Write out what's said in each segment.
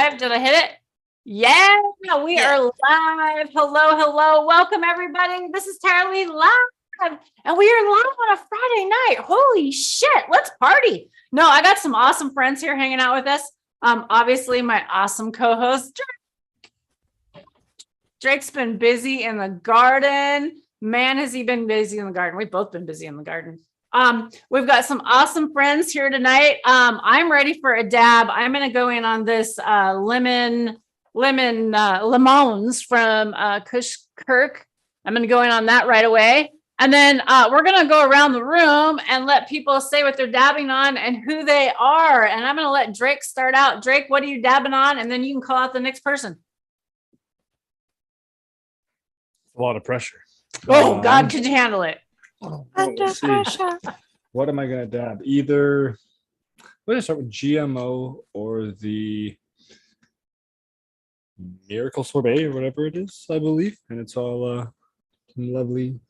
live? Did I hit it? Yeah, we are live. Hello. Welcome, everybody. This is Tara Lee live. And we are live on a Friday night. Holy shit. Let's party. No, I got some awesome friends here hanging out with us. Obviously, my awesome co-host, Drake. Drake's been busy in the garden. Man, has he been busy in the garden. We've both been busy in the garden. We've got some awesome friends here tonight. I'm ready for a dab. I'm going to go in on this lemons from Kush Kirk. I'm going to go in on that right away. And then we're going to go around the room and let people say what they're dabbing on and who they are. And I'm going to let Drake start out. Drake, what are you dabbing on? And then you can call out the next person. A lot of pressure. Oh, God, could you handle it? Under pressure. What am I going to dab? Either, let's start with GMO or the Miracle Sorbet or whatever it is, I believe. And it's all some lovely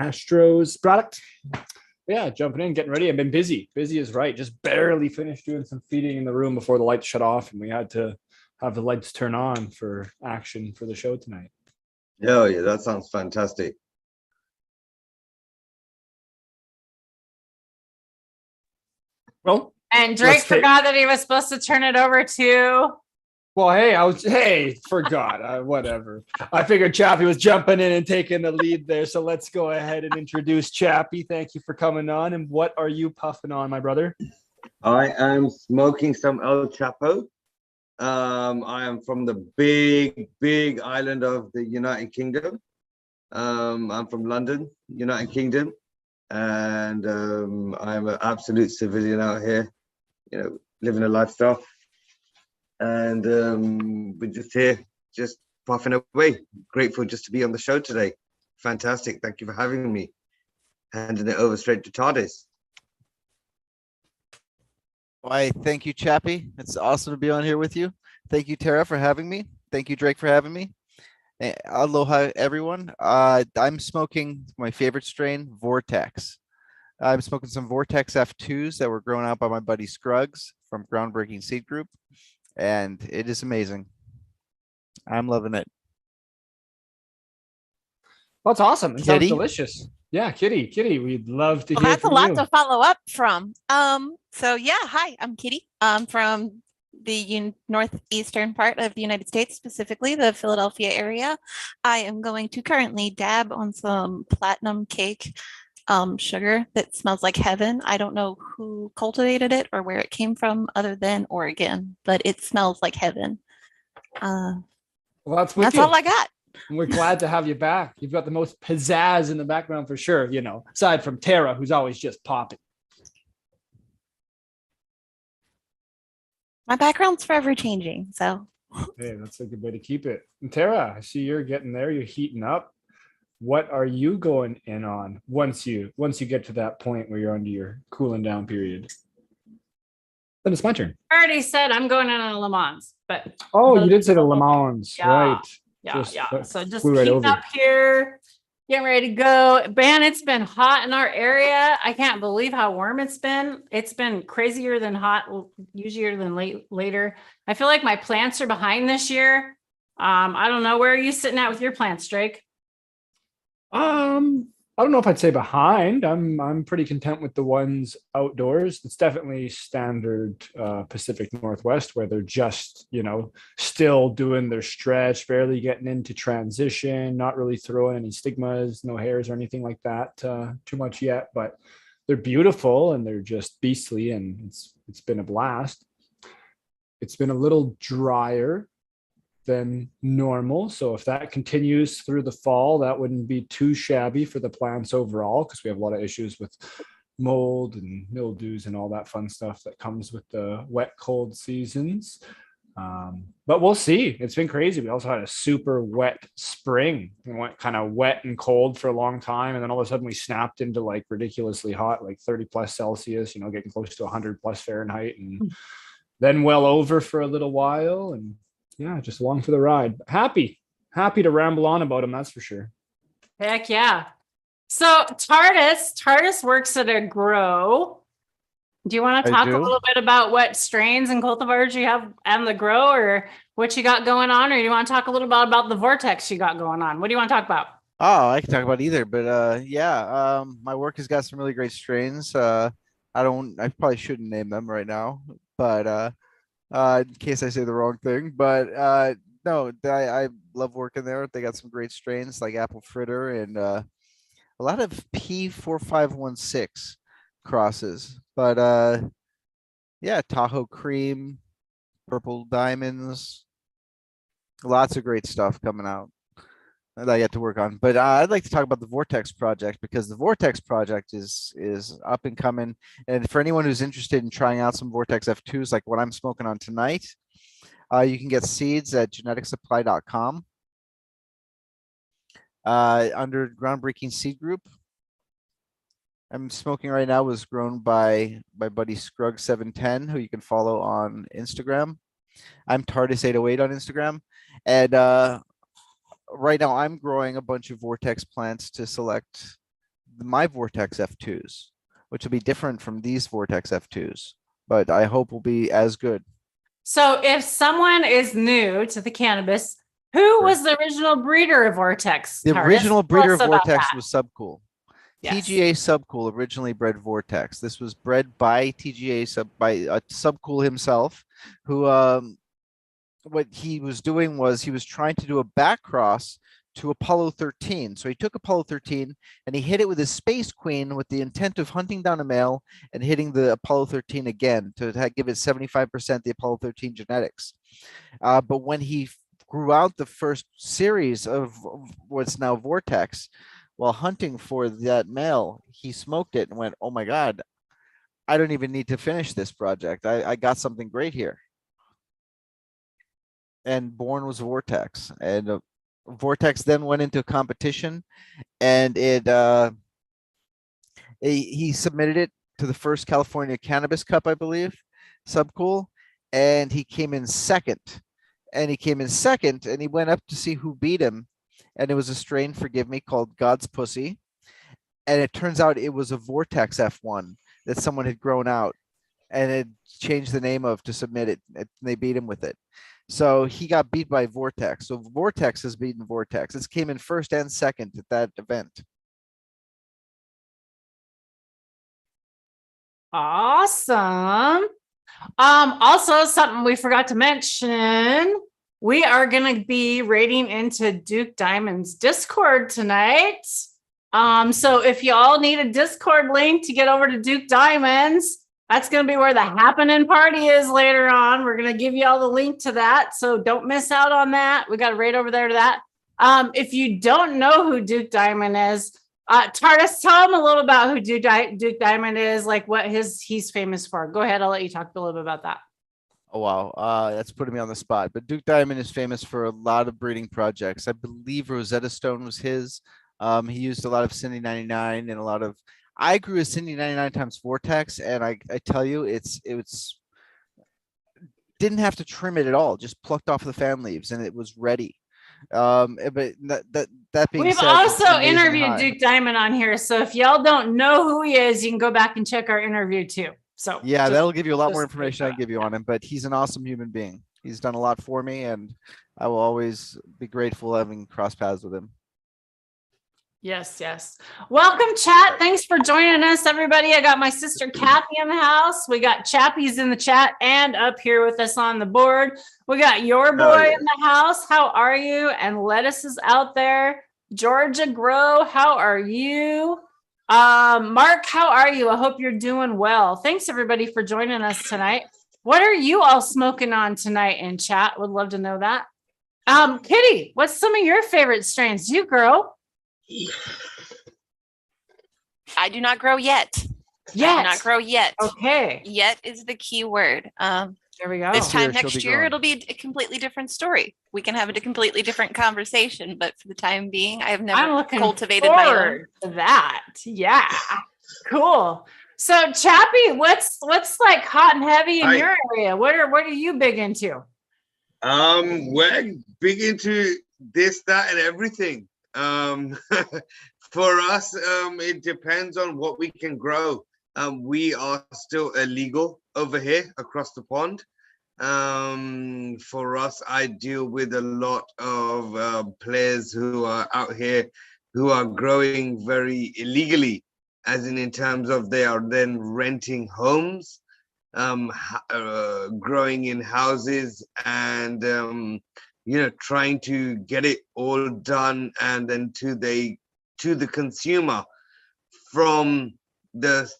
Astros product. Yeah, jumping in, getting ready. I've been busy. Busy is right. Just barely finished doing some feeding in the room before the lights shut off. And we had to have the lights turn on for action for the show tonight. Yeah, that sounds fantastic. Well, and Drake forgot that he was supposed to turn it over to. Well, forgot. Whatever. I figured Chappie was jumping in and taking the lead there. So let's go ahead and introduce Chappie. Thank you for coming on. And what are you puffing on, my brother? I am smoking some El Chapo. I am from the big island of the United Kingdom. I'm from London, United Kingdom. And I'm an absolute civilian out here, living a lifestyle. And we're just here, just puffing away. Grateful just to be on the show today. Fantastic. Thank you for having me. Handing it over straight to TARDIS. Why, thank you, Chappie. It's awesome to be on here with you. Thank you, Tara, for having me. Thank you, Drake, for having me. Aloha, everyone. I'm smoking my favorite strain, Vortex. I'm smoking some Vortex F2s that were grown out by my buddy Scruggs from Groundbreaking Seed Group, and it is amazing. I'm loving it. That's awesome. It sounds delicious. Yeah, Kitty, we'd love to hear that's from a lot you. to follow up from. Hi, I'm Kitty. I'm from the northeastern part of the United States, specifically the Philadelphia area. I am going to currently dab on some platinum cake sugar that smells like heaven. I don't know who cultivated it or where it came from other than Oregon, but it smells like heaven. Well, that's all I got. We're glad to have you back. You've got the most pizzazz in the background for sure, aside from Tara, who's always just popping. My background's forever changing, so. Hey, that's a good way to keep it. And Tara, I see you're getting there. You're heating up. What are you going in on once you get to that point where you're under your cooling down period? Then it's my turn. I already said I'm going in on Le Mans, but you did say the Le Mans, right? Yeah. So just right keeping up here, getting ready to go. Man, it's been hot in our area. I can't believe how warm it's been. It's been crazier than hot, usually than later. I feel like my plants are behind this year. I don't know. Where are you sitting at with your plants, Drake? I don't know if I'd say behind. I'm pretty content with the ones outdoors. It's definitely standard Pacific Northwest where they're just, still doing their stretch, barely getting into transition, not really throwing any stigmas, no hairs or anything like that too much yet, but they're beautiful and they're just beastly and it's been a blast. It's been a little drier than normal. So if that continues through the fall, that wouldn't be too shabby for the plants overall, because we have a lot of issues with mold and mildews and all that fun stuff that comes with the wet, cold seasons. But we'll see. It's been crazy. We also had a super wet spring. We went kind of wet and cold for a long time. And then all of a sudden we snapped into like ridiculously hot, like 30 plus Celsius, getting close to 100 plus Fahrenheit, and then well over for a little while. And yeah, just along for the ride. Happy to ramble on about him, that's for sure. Heck yeah. So TARDIS works at a grow. Do you want to I talk a do. little bit about what strains and cultivars you have on the grow, or what you got going on, or do you want to talk a little bit about the vortex you got going on? What do you want to talk about? Oh, I can talk about either, but yeah, my work has got some really great strains. I probably shouldn't name them right now, but in case I say the wrong thing. But no, I love working there. They got some great strains like apple fritter and a lot of P4516 crosses. But yeah, Tahoe cream, purple diamonds, lots of great stuff coming out that I get to work on. But I'd like to talk about the Vortex project because the Vortex project is up and coming. And for anyone who's interested in trying out some Vortex F2s, like what I'm smoking on tonight, you can get seeds at geneticsupply.com under Groundbreaking Seed Group. I'm smoking right now was grown by my buddy Scrug710, who you can follow on Instagram. I'm TARDIS808 on Instagram. And right now I'm growing a bunch of Vortex plants to select my Vortex F2s, which will be different from these Vortex F2s, but I hope will be as good. So if someone is new to the cannabis, who was the original breeder of Vortex? The Tardis? original breeder of Tell us about Vortex that. was Subcool. Yes. TGA Subcool originally bred Vortex. This was bred by TGA by Subcool himself, who what he was doing was he was trying to do a back cross to Apollo 13. So he took Apollo 13 and he hit it with his Space Queen with the intent of hunting down a male and hitting the Apollo 13 again to give it 75% the Apollo 13 genetics. But when he grew out the first series of what's now Vortex, while hunting for that male, he smoked it and went, oh my God, I don't even need to finish this project. I got something great here. And born was Vortex. And Vortex then went into competition and he submitted it to the first California Cannabis Cup, I believe, Subcool, and he came in second. And he went up to see who beat him. And it was a strain, forgive me, called God's Pussy. And it turns out it was a Vortex F1 that someone had grown out and had changed the name of to submit it. And they beat him with it. So he got beat by Vortex. So Vortex has beaten Vortex. It came in first and second at that event. Awesome. Also something we forgot to mention, we are going to be raiding into Duke Diamond's Discord tonight. So if y'all need a Discord link to get over to Duke Diamonds, that's going to be where the happening party is later on. We're going to give you all the link to that. So don't miss out on that. We got to raid over there to that. If you don't know who Duke Diamond is, Tardis, tell him a little about who Duke Diamond is, like what he's famous for. Go ahead. I'll let you talk a little bit about that. Oh, wow. That's putting me on the spot. But Duke Diamond is famous for a lot of breeding projects. I believe Rosetta Stone was his. He used a lot of Cindy 99 and a lot of. I grew a Cindy 99 times Vortex, and I tell you, it's didn't have to trim it at all. Just plucked off the fan leaves, and it was ready. But that being We've said, also interviewed Duke Diamond on here, so if y'all don't know who he is, you can go back and check our interview too. So yeah, that'll give you a lot more information I can give you on him, but he's an awesome human being. He's done a lot for me, and I will always be grateful having crossed paths with him. Yes, yes. Welcome, chat. Thanks for joining us, everybody. I got my sister Kathy in the house. We got Chappies in the chat and up here with us on the board. We got your boy in the house. How are you? And Lettuce is out there. Georgia Grow, how are you? Mark, how are you? I hope you're doing well. Thanks, everybody, for joining us tonight. What are you all smoking on tonight in chat? Would love to know that. Kitty, what's some of your favorite strains? Do you grow? I do not grow yet. Yet. I do not grow yet. Okay. Yet is the key word. There we go. This time next year, it'll be a completely different story. We can have a completely different conversation, but for the time being, I have never cultivated my own. To that. Yeah. Cool. So Chappie, what's like hot and heavy in your area? What are you big into? We're big into this, that, and everything. For us, it depends on what we can grow. We are still illegal over here across the pond. For us, I deal with a lot of players who are out here who are growing very illegally, as in terms of they are then renting homes, growing in houses, and trying to get it all done, and then to the consumer from the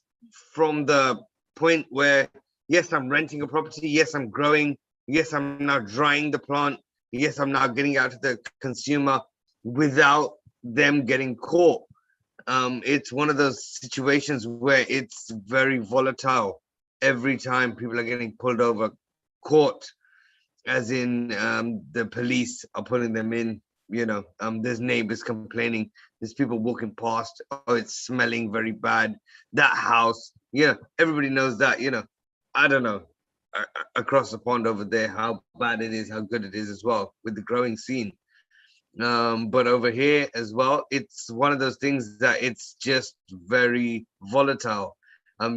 from the point where, yes, I'm renting a property, yes, I'm growing, yes, I'm now drying the plant, yes, I'm now getting out to the consumer without them getting caught. It's one of those situations where it's very volatile. Every time people are getting pulled over, caught, as in the police are pulling them in. There's neighbors complaining, there's people walking past, oh, it's smelling very bad, that house, everybody knows that. I don't know, across the pond over there, how bad it is, how good it is as well with the growing scene. But over here as well, it's one of those things that it's just very volatile.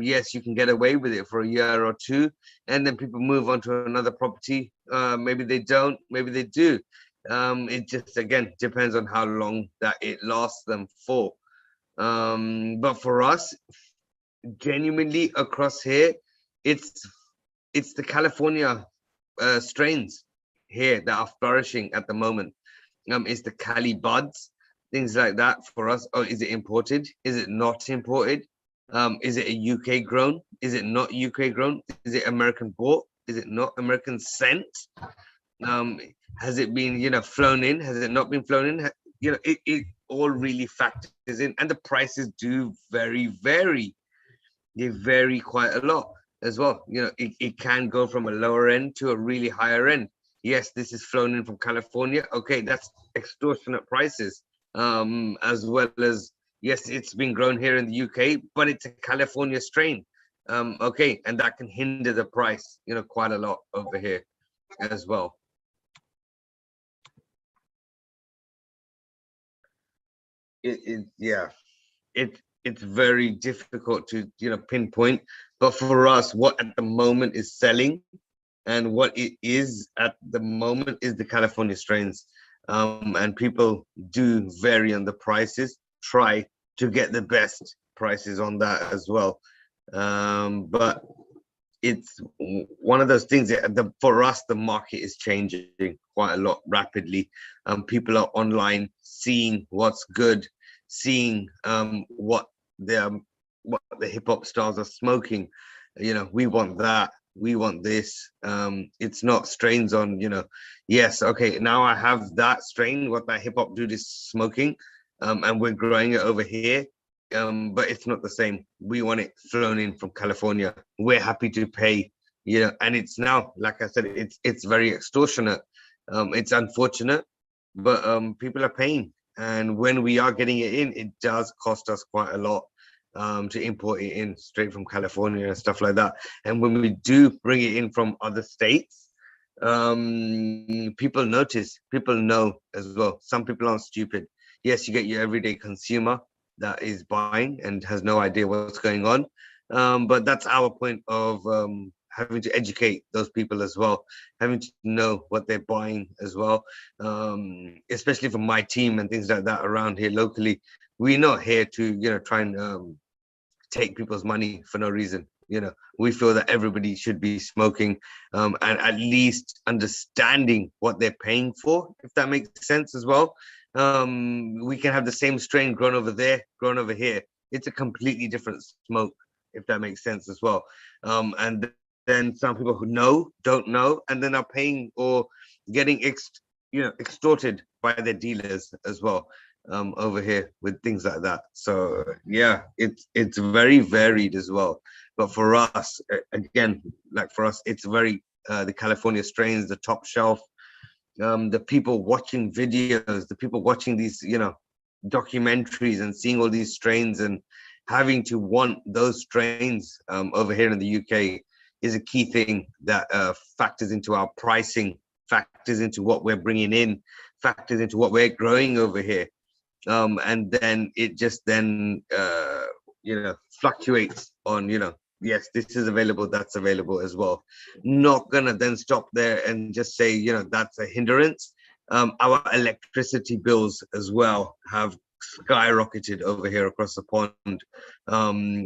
Yes, you can get away with it for a year or two, and then people move on to another property. Maybe they don't, maybe they do. It just, again, depends on how long that it lasts them for. But for us, genuinely across here, it's the California strains here that are flourishing at the moment. Is the Cali buds, things like that for us. Oh, is it imported? Is it not imported? Is it a UK grown? Is it not UK grown? Is it American bought? Is it not American sent? Has it been, flown in? Has it not been flown in? It all really factors in, and the prices do vary. They vary quite a lot as well. It can go from a lower end to a really higher end. Yes, this is flown in from California. Okay, that's extortionate prices. As well as, yes, it's been grown here in the UK, but it's a California strain. Okay, and that can hinder the price, quite a lot over here as well. It's very difficult to pinpoint, but for us, what at the moment is selling and what it is at the moment is the California strains. And people do vary on the prices, try to get the best prices on that as well. But it's one of those things that for us, the market is changing quite a lot rapidly. People are online, seeing what's good, seeing what the hip hop stars are smoking. We want that. We want this. It's not strains on, yes, okay, now I have that strain, what that hip hop dude is smoking, and we're growing it over here. But it's not the same. We want it flown in from California. We're happy to pay, and it's now, like I said, it's very extortionate. It's unfortunate, but people are paying. And when we are getting it in, it does cost us quite a lot to import it in straight from California and stuff like that. And when we do bring it in from other states, people notice, people know as well. Some people aren't stupid. Yes, you get your everyday consumer that is buying and has no idea what's going on. But that's our point of having to educate those people as well, having to know what they're buying as well, especially for my team and things like that around here locally. We're not here to, try and take people's money for no reason. We feel that everybody should be smoking and at least understanding what they're paying for, if that makes sense as well. We can have the same strain grown over there, grown over here. It's a completely different smoke, if that makes sense as well. And then some people who don't know, and then are paying or getting extorted by their dealers as well over here with things like that. So yeah, it's very varied as well. But for us, again, like for us, it's very the California strains, the top shelf. The people watching videos, the people watching these, documentaries and seeing all these strains and having to want those strains over here in the UK is a key thing that factors into our pricing, factors into what we're bringing in, factors into what we're growing over here. And then it just then fluctuates on, yes, this is available, that's available as well. Not gonna then stop there and just say, that's a hindrance. Our electricity bills as well have skyrocketed over here across the pond,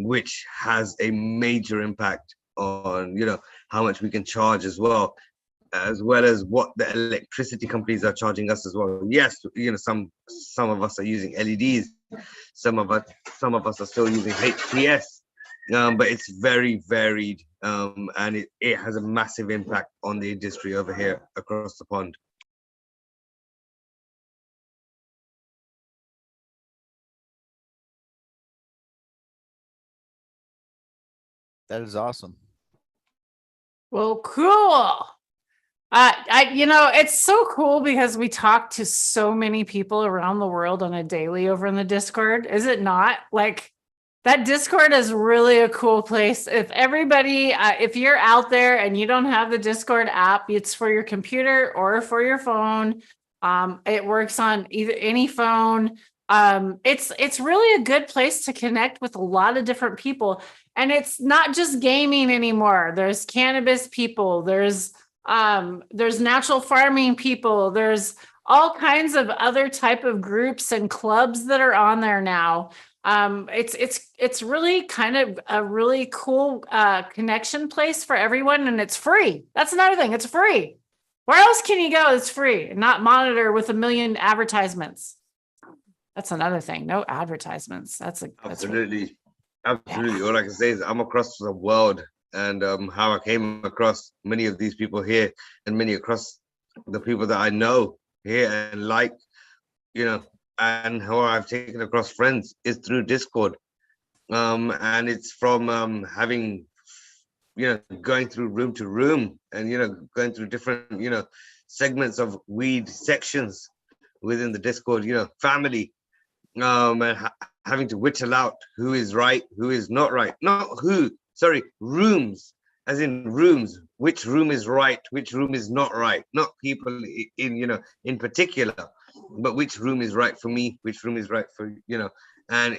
which has a major impact on, how much we can charge as well as what the electricity companies are charging us as well. Yes, some of us are using LEDs, some of us are still using HPS, but it's very varied, and it has a massive impact on the industry over here across the pond. That is awesome. Well, cool. It's so cool because we talk to so many people around the world on a daily over in the Discord. Is it not? Like, that Discord is really a cool place. If everybody, if you're out there and you don't have the Discord app, it's for your computer or for your phone. It works on either any phone. It's really a good place to connect with a lot of different people. And it's not just gaming anymore. There's cannabis people. There's natural farming people. There's all kinds of other type of groups and clubs that are on there now. It's really kind of a really cool connection place for everyone, and it's free. That's another thing. It's free. Where else can you go? It's free and not monitor with a million advertisements. That's another thing. No advertisements. Absolutely. Absolutely. All I can say is I'm across the world, and how I came across many of these people here and many across the people that I know here and and how I've taken across friends is through Discord. And it's from having, going through room to room and, going through different, segments of weed sections within the Discord, family, and having to whittle out who is right, who is not right. Rooms, as in rooms, which room is right, which room is not right, not people in particular, but which room is right for me, which room is right for, and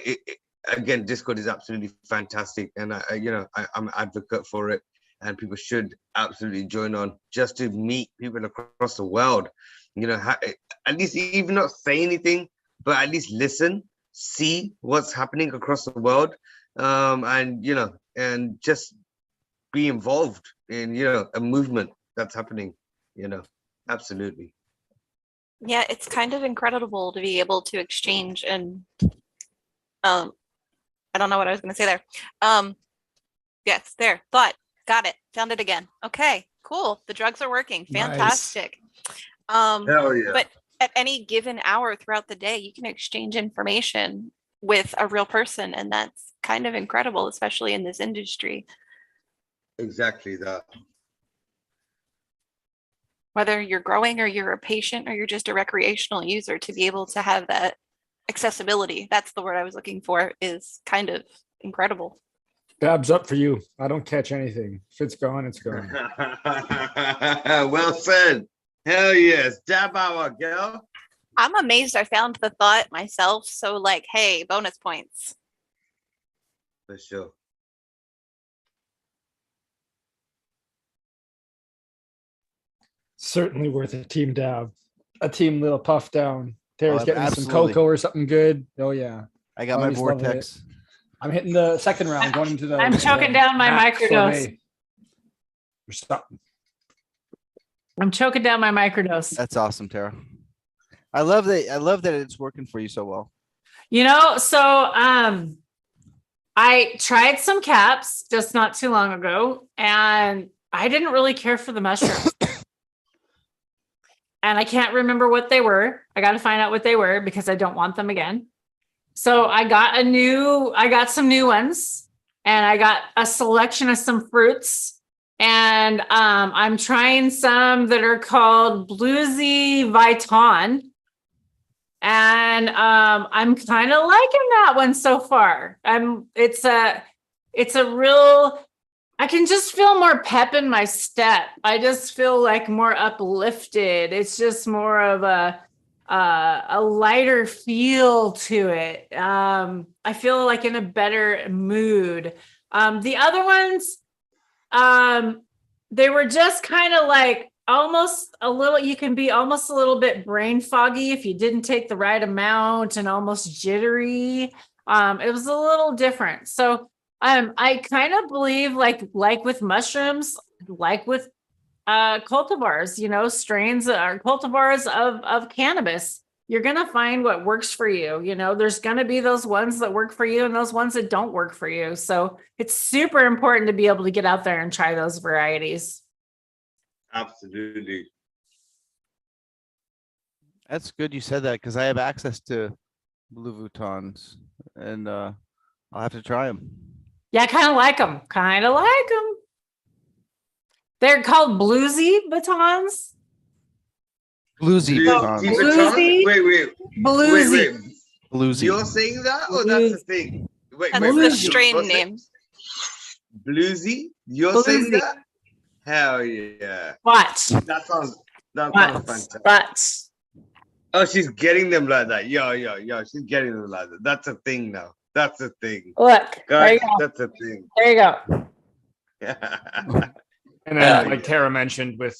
again, Discord is absolutely fantastic. And I'm an advocate for it, and people should absolutely join on just to meet people across the world, at least even not say anything, but at least listen, see what's happening across the world, and just be involved in, a movement that's happening, absolutely. Yeah, it's kind of incredible to be able to exchange and I don't know what I was going to say there. Yes, there. Thought. Got it. Found it again. Okay, cool. The drugs are working. Fantastic. Hell yeah. But at any given hour throughout the day, you can exchange information with a real person, and that's kind of incredible, especially in this industry. Exactly that. Whether you're growing or you're a patient or you're just a recreational user, to be able to have that accessibility, that's the word I was looking for, is kind of incredible. Dab's up for you. I don't catch anything. If it's gone, it's gone. Well said. Hell yes. Dab hour, girl. I'm amazed I found the thought myself. So hey, bonus points. For sure. Certainly worth a team dab. A team little puff down. Tara's getting absolutely. some cocoa or something good. Oh yeah. I got my Always loving vortex. I'm hitting the second round, going into the. I'm choking down my microdose. Or something. I'm choking down my microdose. That's awesome, Tara. I love that it's working for you so well. I tried some caps just not too long ago, and I didn't really care for the mushrooms. And I can't remember what they were. I got to find out what they were because I don't want them again. So I got some new ones, and I got a selection of some fruits, and I'm trying some that are called Bluesy Viton. And I'm kind of liking that one so far. It's a real, I can just feel more pep in my step. I just feel like more uplifted. It's just more of a lighter feel to it. I feel like in a better mood. The other ones, they were just kind of like almost a little, you can be almost a little bit brain foggy if you didn't take the right amount, and almost jittery. It was a little different. So I kind of believe like with mushrooms, like with cultivars, strains or cultivars of cannabis, you're going to find what works for you. There's going to be those ones that work for you and those ones that don't work for you. So it's super important to be able to get out there and try those varieties. Absolutely. That's good you said that, because I have access to blue Voutons, and I'll have to try them. Yeah, I kind of like them. They're called bluesy batons. Bluesy Voutons. Bluesy. Wait. Bluesy. Bluesy. You're saying that, or that's the thing? That's the strain name. Bluesy? You're saying that? Hell yeah. Watch. That sounds fantastic. Watch. Oh, she's getting them like that. Yo. She's getting them like that. That's a thing now. That's a thing. Look. Guys, there you go. that's a thing. There you go. And then, like Tara mentioned, with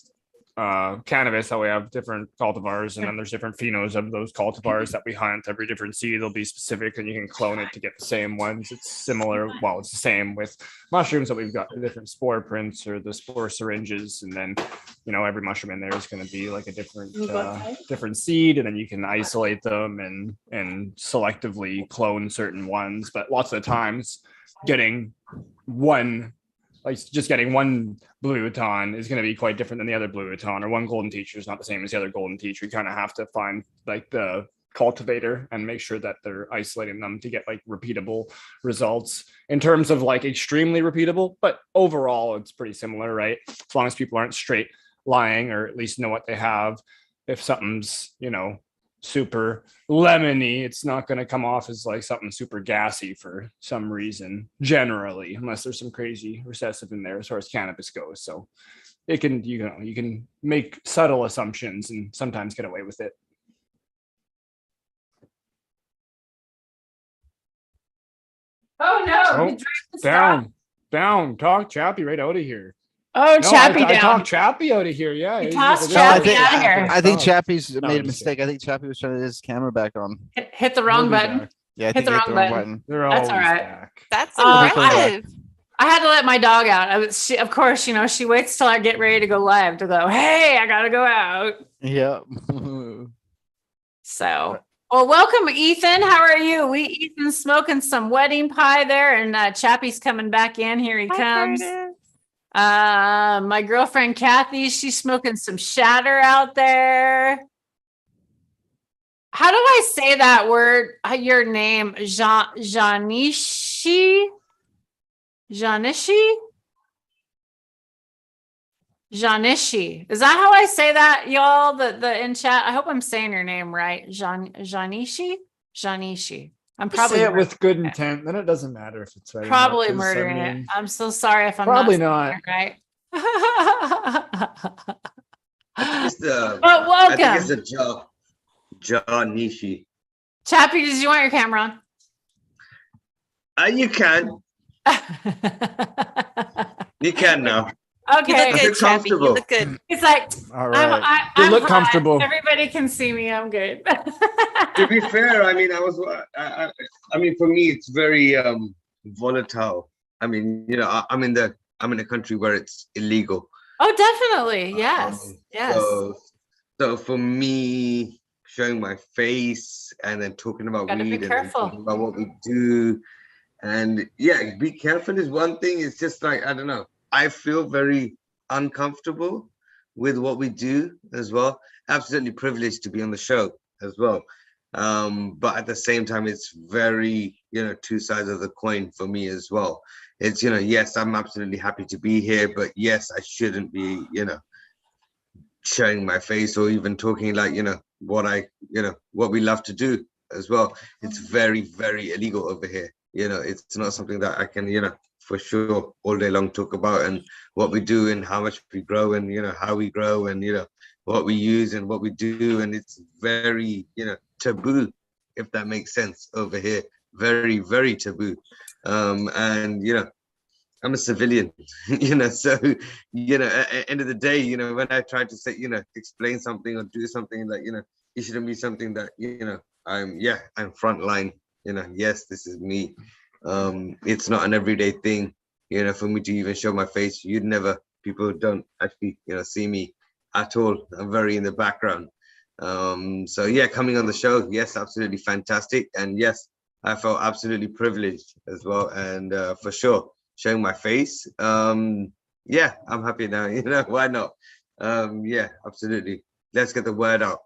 cannabis, how we have different cultivars, and then there's different phenos of those cultivars that we hunt. Every different seed will be specific, and you can clone it to get the same ones. It's similar. Well, it's the same with mushrooms, that we've got the different spore prints or the spore syringes, and then every mushroom in there is going to be like a different seed, and then you can isolate them and selectively clone certain ones. But lots of the times, getting one blue Vuitton is going to be quite different than the other blue Vuitton, or one golden teacher is not the same as the other golden teacher. You kind of have to find like the cultivator and make sure that they're isolating them to get like repeatable results in terms of like extremely repeatable. But overall, it's pretty similar, right? As long as people aren't straight lying, or at least know what they have. If something's, super lemony, it's not going to come off as like something super gassy for some reason, generally, unless there's some crazy recessive in there as far as cannabis goes. So you can make subtle assumptions and sometimes get away with it. Oh no! Down. Talk Chappie right out of here. Oh, No, Chappie down. I talked Chappie out of here. Yeah. You He's tossed like, Chappie out of here. I think Chappie's No, made a I'm just mistake. I think Chappie was trying to get his camera back on. Hit the wrong We'll be button. back. Yeah, I Hit think the he hit wrong the wrong button. button. They're That's always all right. back. That's I- impressive. I had to let my dog out. Of course, she waits till I get ready to go live to go, hey, I gotta go out. Yeah. So, well, welcome, Ethan. How are you? Ethan's smoking some wedding pie there, and Chappie's coming back in. Here he comes. My girlfriend Kathy, she's smoking some shatter out there. How do I say that word? Your name, Janishi? Janishi. Is that how I say that, y'all? The in chat. I hope I'm saying your name right. Janishi. I'm probably say it with good intent, then it doesn't matter if it's right. probably murdering it. I'm so sorry if I'm probably not not. saying it right. It's But I think welcome, it's a John Nishi. Chappie. Did you want your camera You can. on? You can now. You Okay. look feel good, Chappie. You comfortable. look good. It's like All right. I'm look hot. comfortable. Everybody can see me. I'm good. To be fair, I mean, I mean, for me, it's very volatile. I mean, I'm in a country where it's illegal. Oh, definitely. Yes. Yes. So for me, showing my face and then talking about Gotta be weed and then careful. talking about what we do, and yeah, be careful is one thing. It's just like, I don't know. I feel very uncomfortable with what we do as well. Absolutely privileged to be on the show as well. But at the same time, it's very, two sides of the coin for me as well. It's, yes, I'm absolutely happy to be here, but yes, I shouldn't be, showing my face or even talking like, what we love to do as well. It's very, very illegal over here. It's not something that I can, for sure all day long talk about, and what we do and how much we grow, and how we grow, and what we use and what we do, and it's very taboo, if that makes sense over here. Very, very taboo. And I'm a civilian, so at the end of the day, when I try to say, explain something or do something that, it shouldn't be something that, I'm frontline, yes, this is me. It's not an everyday thing, for me to even show my face. People don't actually, see me at all. I'm very in the background. So yeah, coming on the show, yes, absolutely fantastic. And yes, I felt absolutely privileged as well. And for sure, showing my face. Yeah, I'm happy now. Why not? Yeah, absolutely. Let's get the word out.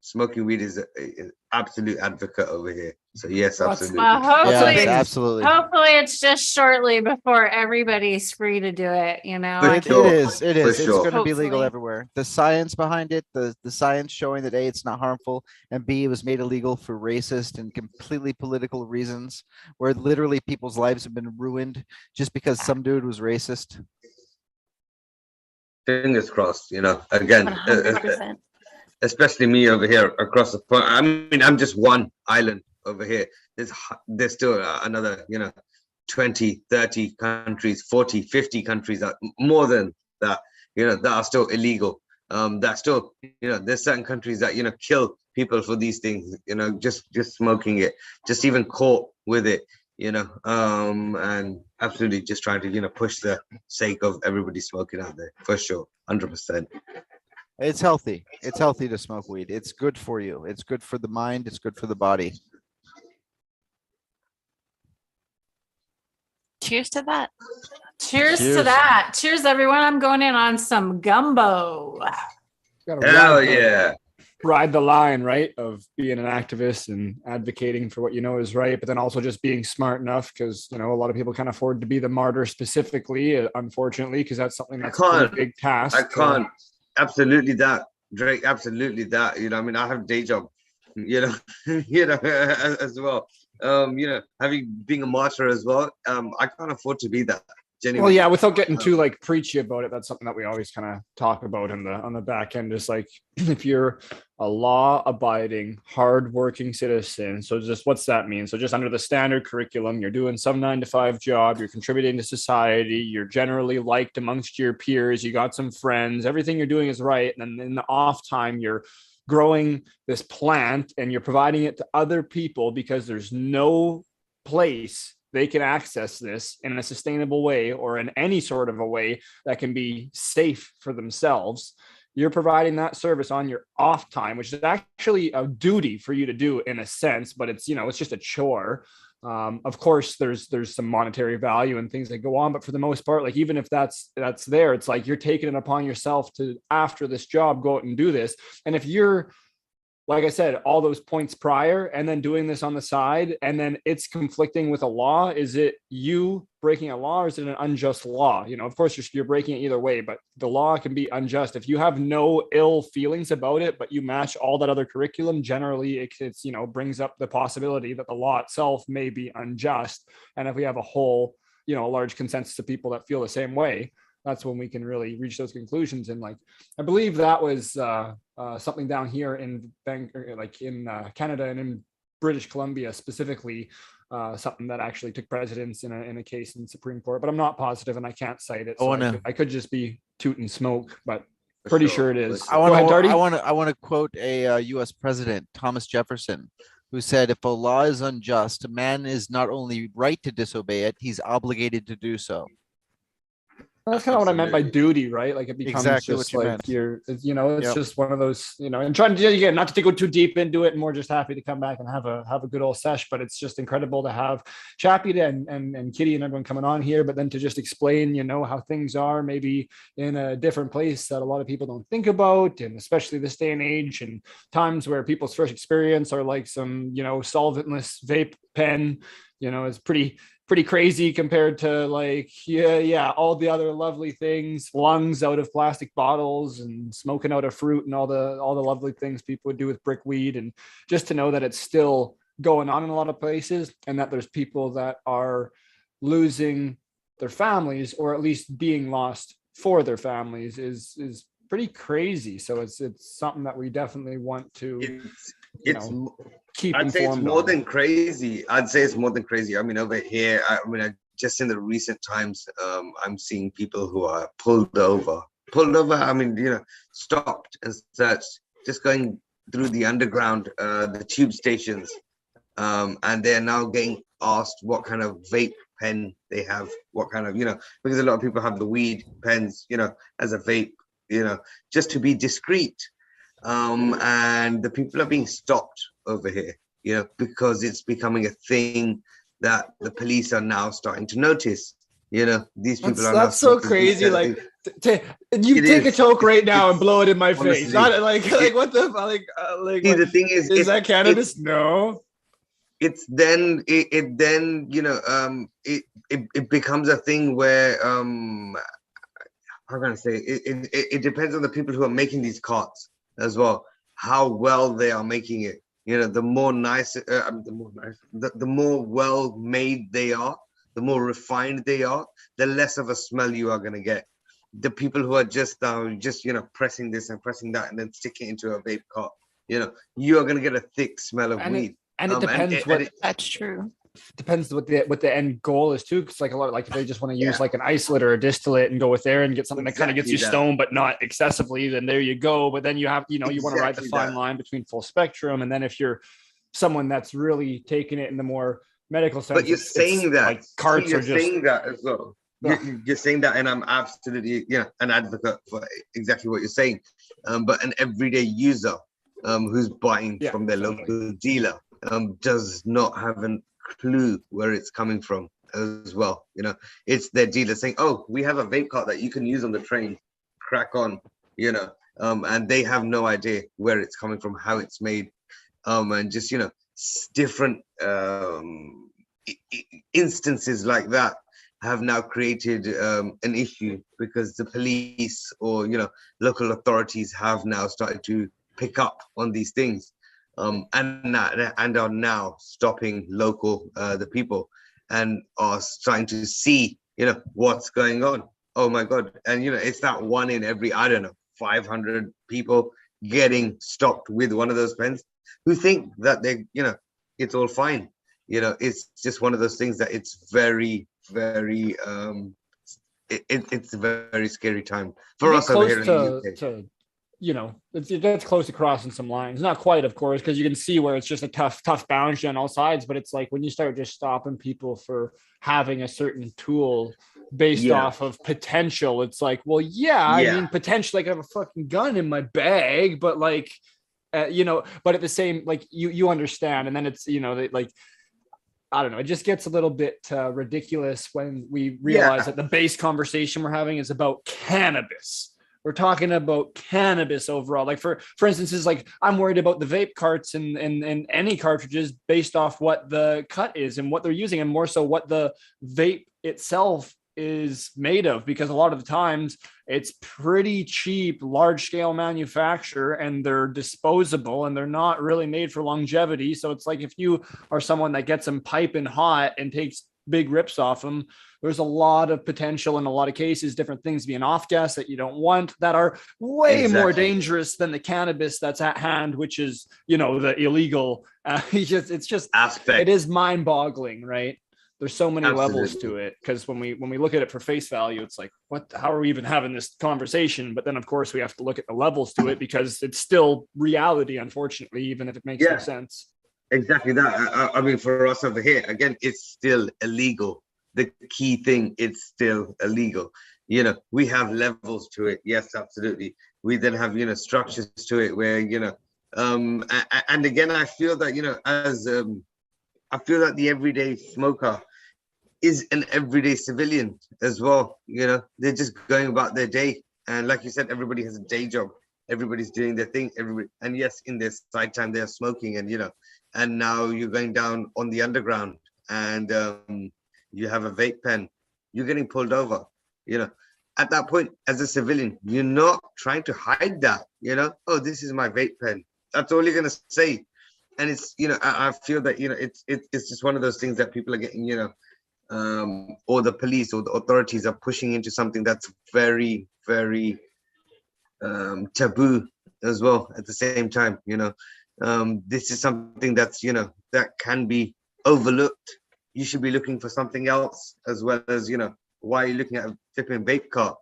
Smoking weed is an absolute advocate over here. So yes, absolutely. Well, hopefully, Yes, absolutely. hopefully it's just shortly before everybody's free to do it. It sure, is. for It's sure. going to be legal Hopefully. everywhere. The science behind it, the science showing that A, it's not harmful, and B, it was made illegal for racist and completely political reasons, where literally people's lives have been ruined just because some dude was racist. Fingers crossed. Again, 100%. especially me over here across the point. I mean, I'm just one island over here. There's still another 20, 30 countries, 40, 50 countries, that more than that, that are still illegal. That still, there's certain countries that kill people for these things, just smoking it, just even caught with it, and absolutely just trying to push the sake of everybody smoking out there, for sure, 100%. It's healthy. It's healthy to smoke weed. It's good for you. It's good for the mind. It's good for the body. Cheers to that. Cheers to Cheers. that. Cheers, everyone. I'm going in on some gumbo. Gotta Hell ride the- yeah. Ride the line, right, of being an activist and advocating for what is right, but then also just being smart enough, because a lot of people can't afford to be the martyr specifically, unfortunately, because that's something that's a can't. pretty big task. I can't. Absolutely that, Drake. Absolutely that. I mean, I have a day job, as well. Being a martyr as well. I can't afford to be that. Well, yeah, without getting too preachy about it, that's something that we always kind of talk about on the back end. Is like, if you're a law-abiding, hard-working citizen. So just what's that mean? So just under the standard curriculum, you're doing some 9-to-5 job, you're contributing to society, you're generally liked amongst your peers, you got some friends, everything you're doing is right. And then in the off time, you're growing this plant and you're providing it to other people because there's no place they can access this in a sustainable way or in any sort of a way that can be safe for themselves. You're providing that service on your off time, which is actually a duty for you to do in a sense, but it's, it's just a chore. Of course, there's some monetary value and things that go on, but for the most part, like even if that's there, it's like you're taking it upon yourself to, after this job, go out and do this. And if you're, like I said, all those points prior and then doing this on the side, and then it's conflicting with a law, is it you breaking a law or is it an unjust law? Of course you're breaking it either way, but the law can be unjust. If you have no ill feelings about it, but you match all that other curriculum, generally it's brings up the possibility that the law itself may be unjust. And if we have a whole, a large consensus of people that feel the same way, that's when we can really reach those conclusions. And I believe that was something down here in Canada and in British Columbia specifically, something that actually took precedence in a case in the Supreme Court, but I'm not positive and I can't cite it. So I could just be tooting smoke, but pretty sure it is. I want to quote a U.S. President, Thomas Jefferson, who said, "If a law is unjust, a man is not only right to disobey it, he's obligated to do so." That's kind of what I meant by duty, right? Like it becomes exactly just what you like meant. It's just one of those, and trying to, again, not to go too deep into it, more just happy to come back and have a good old sesh. But it's just incredible to have Chappie and Kitty and everyone coming on here, but then to just explain, how things are maybe in a different place that a lot of people don't think about, and especially this day and age and times where people's first experience are like some, solventless vape pen, is pretty crazy compared to all the other lovely things, lungs out of plastic bottles and smoking out of fruit and all the lovely things people would do with brick weed. And just to know that it's still going on in a lot of places and that there's people that are losing their families, or at least being lost for their families, is pretty crazy. So it's something that we definitely want to keep I'd say it's informed more on. than crazy. I'd say it's more than crazy. I mean, over here, just in the recent times, I'm seeing people who are pulled over. I mean, stopped and searched, just going through the underground, the tube stations, and they're now getting asked what kind of vape pen they have, what kind of, because a lot of people have the weed pens, as a vape, just to be discreet. And the people are being stopped over here, because it's becoming a thing that the police are now starting to notice. These people are that's so crazy. Like, you take a toke right now and blow it in my honestly, face. Not like what the like. See, the thing is that cannabis? No. It's then it then it becomes a thing where how can I say it depends on the people who are making these carts as well, how well they are making it. The more the more well made they are, the more refined they are, the less of a smell you are going to get. The people who are just pressing this and pressing that and then sticking it into a vape cart, you are going to get a thick smell of weed. And it depends That's true. Depends what the end goal is too, because like a lot of, like, if they just want to use like an isolate or a distillate and go with there and get something that kind of gets you stoned but not excessively, then there you go. But then you have you want to ride the fine line between full spectrum, and then if you're someone that's really taking it in the more medical sense, but you're saying that like carts you're are just saying that as well. You're saying that, and I'm absolutely an advocate for exactly what you're saying. But an everyday user who's buying from their local dealer does not have a clue where it's coming from as well. It's their dealer saying, oh, we have a vape cart that you can use on the train, crack on, and they have no idea where it's coming from, how it's made, and just different instances like that have now created an issue, because the police or local authorities have now started to pick up on these things, and are now stopping the people, and are starting to see what's going on. Oh my God. And it's that one in every, I don't know, 500 people getting stopped with one of those pens, who think that they it's all fine. It's just one of those things that it's very, very it's a very scary time for us over here in the UK. That's close to crossing some lines. Not quite, of course, because you can see where it's just a tough boundary on all sides. But it's like when you start just stopping people for having a certain tool based off of potential, it's like, well, I mean, potentially I could have a fucking gun in my bag, but like, but at the same, like you understand. And then it's, like, I don't know, it just gets a little bit ridiculous when we realize that the base conversation we're having is about cannabis. We're talking about cannabis overall. Like for instance, is like, I'm worried about the vape carts and any cartridges based off what the cut is and what they're using, and more so what the vape itself is made of, because a lot of the times it's pretty cheap, large scale manufacture, and they're disposable and they're not really made for longevity. So it's like, if you are someone that gets them piping hot and takes big rips off them, there's a lot of potential in a lot of cases, different things being off gas that you don't want, that are way more dangerous than the cannabis that's at hand, which is, the illegal. It's just aspect. It is mind boggling, right? There's so many levels to it, because when we look at it for face value, it's like, how are we even having this conversation? But then of course we have to look at the levels to it, because it's still reality, unfortunately, even if it makes no sense. Exactly that. I mean, for us over here, again, it's still illegal. The key thing, it's still illegal. We have levels to it. Yes, absolutely. We then have, structures to it where, and again, I feel that, I feel that the everyday smoker is an everyday civilian as well. They're just going about their day. And like you said, everybody has a day job. Everybody's doing their thing. And yes, in their side time, they're smoking, and now you're going down on the underground and you have a vape pen, you're getting pulled over. At that point, as a civilian, you're not trying to hide that, oh, this is my vape pen. That's all you're going to say. And it's, I feel that, it's just one of those things that people are getting, or the police or the authorities are pushing into something that's very, very taboo as well at the same time, this is something that's, that can be overlooked. You should be looking for something else as well as, why are you looking at a flipping vape cart,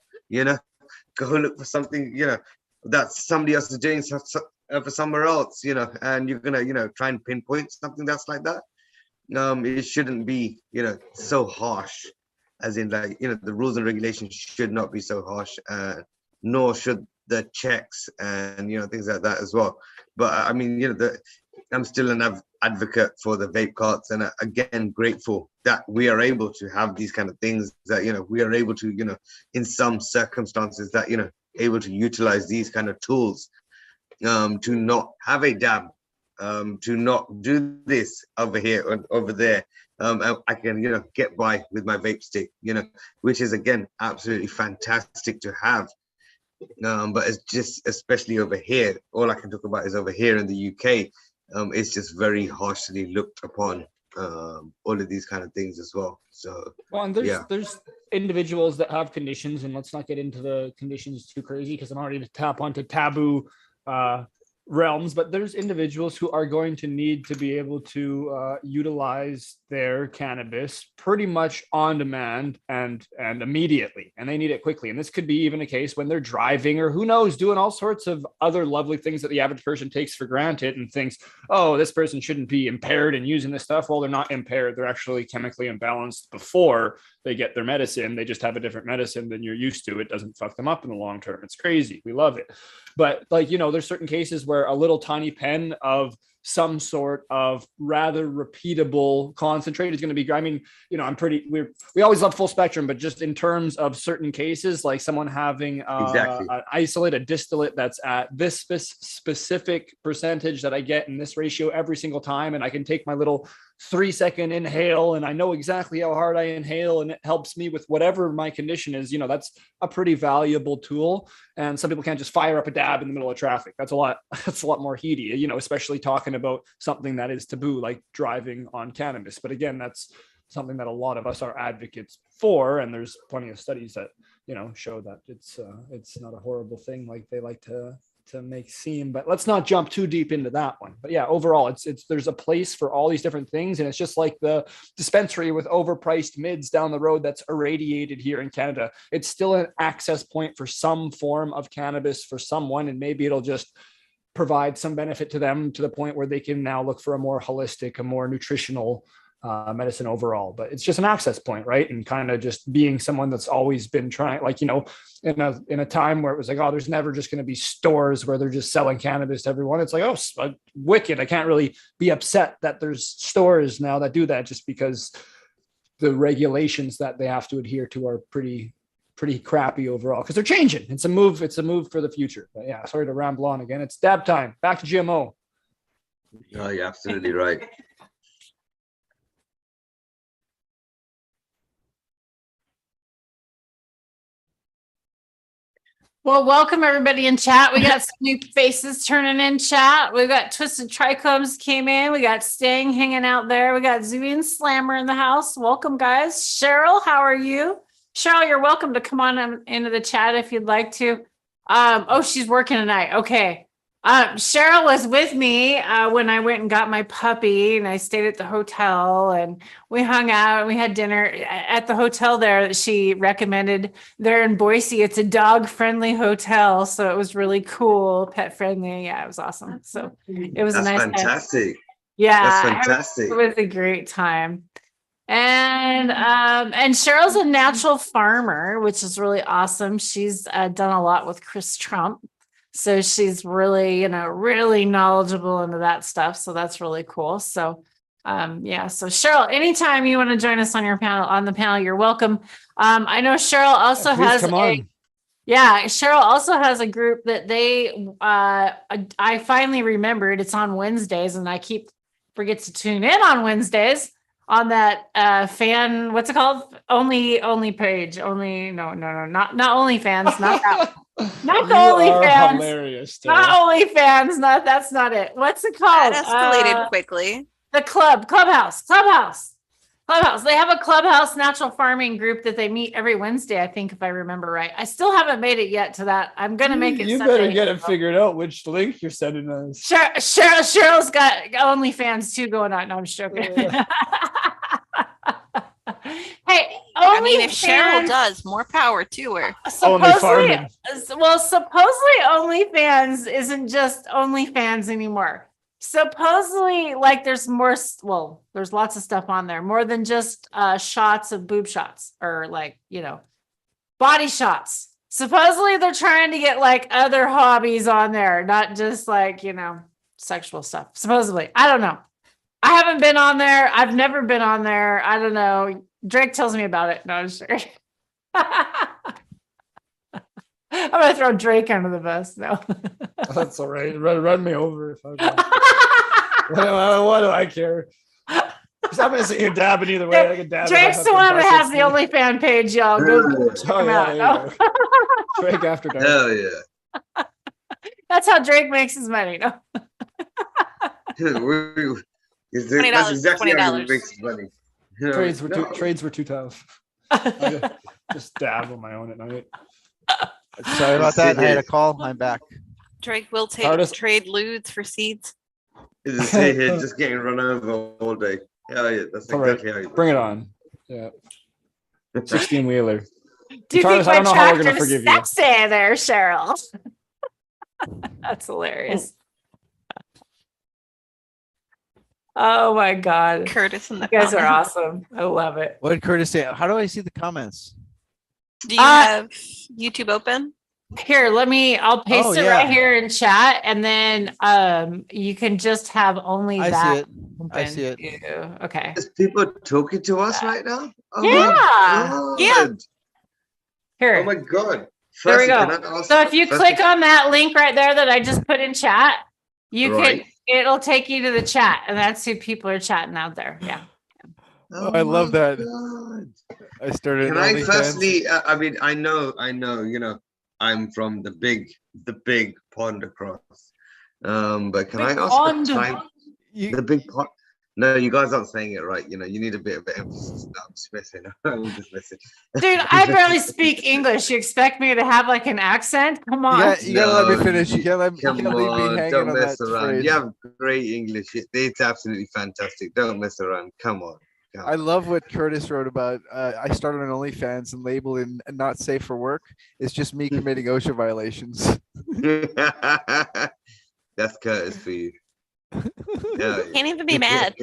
go look for something, that somebody else is doing for somewhere else, and you're gonna, try and pinpoint something that's like that. It shouldn't be, so harsh, as in like, the rules and regulations should not be so harsh, nor should the checks and, things like that as well. But I mean, I'm still an advocate for the vape carts, and again, grateful that we are able to have these kind of things, that, we are able to, in some circumstances that, able to utilize these kind of tools, to not have a dab, to not do this over here or over there. I can, get by with my vape stick, which is, again, absolutely fantastic to have. But it's just, especially over here, all I can talk about is over here in the UK. It's just very harshly looked upon, all of these kind of things as well. So, well, and there's individuals that have conditions, and let's not get into the conditions too crazy because I'm already to tap onto taboo realms, but there's individuals who are going to need to be able to utilize their cannabis pretty much on demand and immediately, and they need it quickly. And this could be even a case when they're driving, or who knows, doing all sorts of other lovely things that the average person takes for granted and thinks, oh, this person shouldn't be impaired in using this stuff. Well, they're not impaired. They're actually chemically imbalanced before they get their medicine. They just have a different medicine than you're used to. It doesn't fuck them up in the long term. It's crazy. We love it. But like, there's certain cases where a little tiny pen of some sort of rather repeatable concentrate is going to be, I mean, we always love full spectrum, but just in terms of certain cases, like someone having exactly. an isolate, a distillate that's at this specific percentage that I get in this ratio every single time. And I can take my little 3-second inhale, and I know exactly how hard I inhale, and it helps me with whatever my condition is. That's a pretty valuable tool. And some people can't just fire up a dab in the middle of traffic. That's a lot more heady, especially talking about something that is taboo, like driving on cannabis. But again, that's something that a lot of us are advocates for. And there's plenty of studies that, show that it's not a horrible thing like they like to make seem. But let's not jump too deep into that one. But yeah, overall, it's there's a place for all these different things, and it's just like the dispensary with overpriced mids down the road that's irradiated here in Canada. It's still an access point for some form of cannabis for someone, and maybe it'll just provide some benefit to them to the point where they can now look for a more holistic, a more nutritional medicine overall. But it's just an access point, right? And kind of just being someone that's always been trying, like, in a time where it was like, oh, there's never just going to be stores where they're just selling cannabis to everyone. It's like, oh, wicked. I can't really be upset that there's stores now that do that, just because the regulations that they have to adhere to are pretty crappy overall, because they're changing. It's a move for the future. But yeah, sorry to ramble on again. It's dab time. Back to GMO. Oh, you're absolutely right. Well, welcome everybody in chat. We got some new faces turning in chat. We got Twisted Trichomes came in. We got Stang hanging out there. We got Zubian Slammer in the house. Welcome, guys. Cheryl, how are you? Cheryl, you're welcome to come on into the chat if you'd like to. She's working tonight. Okay. Cheryl was with me when I went and got my puppy, and I stayed at the hotel, and we hung out and we had dinner at the hotel there that she recommended there in Boise. It's a dog friendly hotel. So it was really cool, pet friendly. Yeah, it was awesome. So it was That's a nice fantastic. time. Yeah, that's fantastic. It was a great time. And Cheryl's a natural farmer, which is really awesome. She's done a lot with Chris Trump. So she's really, really knowledgeable into that stuff. So that's really cool. So, so Cheryl, anytime you want to join us on the panel, you're welcome. I know Cheryl also has Cheryl also has a group that I finally remembered it's on Wednesdays, and I forget to tune in on Wednesdays on that fan, what's it called? Only page. Not OnlyFans, not that. Not the OnlyFans. Hilarious. Not OnlyFans. That's not it. What's it called? That escalated quickly. The Clubhouse. Clubhouse. They have a Clubhouse natural farming group that they meet every Wednesday, I think, if I remember right. I still haven't made it yet to that. I'm gonna make it. You Sunday. better get it figured out which link you're sending us. Cheryl's got OnlyFans too going on. No, I'm just joking. Hey, I mean, if OnlyFans- Cheryl does, more power to her. supposedly, supposedly OnlyFans isn't just OnlyFans anymore. Supposedly, like there's more, well, there's lots of stuff on there, more than just shots of boob shots or like, body shots. Supposedly they're trying to get like other hobbies on there, not just like, sexual stuff. Supposedly. I don't know. I haven't been on there. I've never been on there. I don't know. Drake tells me about it. No, I'm just kidding. I'm gonna throw Drake under the bus. No. That's all right. Run me over if I what do I care? I'm gonna sit here dabbing either way. I can dab. Drake's the one that has the OnlyFans page, y'all. Go check him out. Yeah. Drake after dark. Hell yeah. That's how Drake makes his money. No. That's exactly how he makes his money. Trades were too tough. I just dab on my own at night. Sorry about that. I had a call. I'm back. Drake will trade lewds for seeds. Just stay here, just getting run over all day. Hell yeah, that's exactly how you bring it on. Yeah. 16-wheeler. Do you Carlos, think I don't know how we're gonna tractor's forgive you. sexy there, Cheryl? That's hilarious. Oh my God. Curtis and the You guys are comments. awesome. I love it. What did Curtis say? How do I see the comments? Do you have YouTube open? Here, I'll paste Oh, it yeah. right here in chat, and then you can just have only I that. see it. I open. see it. Yeah, okay. There's people talking to us right now? Oh Yeah. my Yeah. God. Here. Oh my God. There we Firstly, go. can I ask- So if you firstly- click on that link right there that I just put in chat, Right. it'll take you to the chat, and that's who people are chatting out there. Yeah. Oh, I love my that. God. I started. Can I OnlyFans. firstly, I mean, I know, I'm from the big pond across. But can Big I ask pond. the time? You- The big pond. No, you guys aren't saying it right. You need a bit of emphasis. No, I'm just messing. I'm just messing. Dude, I barely speak English. You expect me to have like an accent? Come on. you gotta let No, me finish. You can't Come leave me on, hanging don't on mess that around. phrase. You have great English. It's absolutely fantastic. Don't mess around. Come on. I love what Curtis wrote about. I started on OnlyFans and labeling not safe for work. It's just me committing OSHA violations. That's Curtis for you. Yeah. Can't even be mad.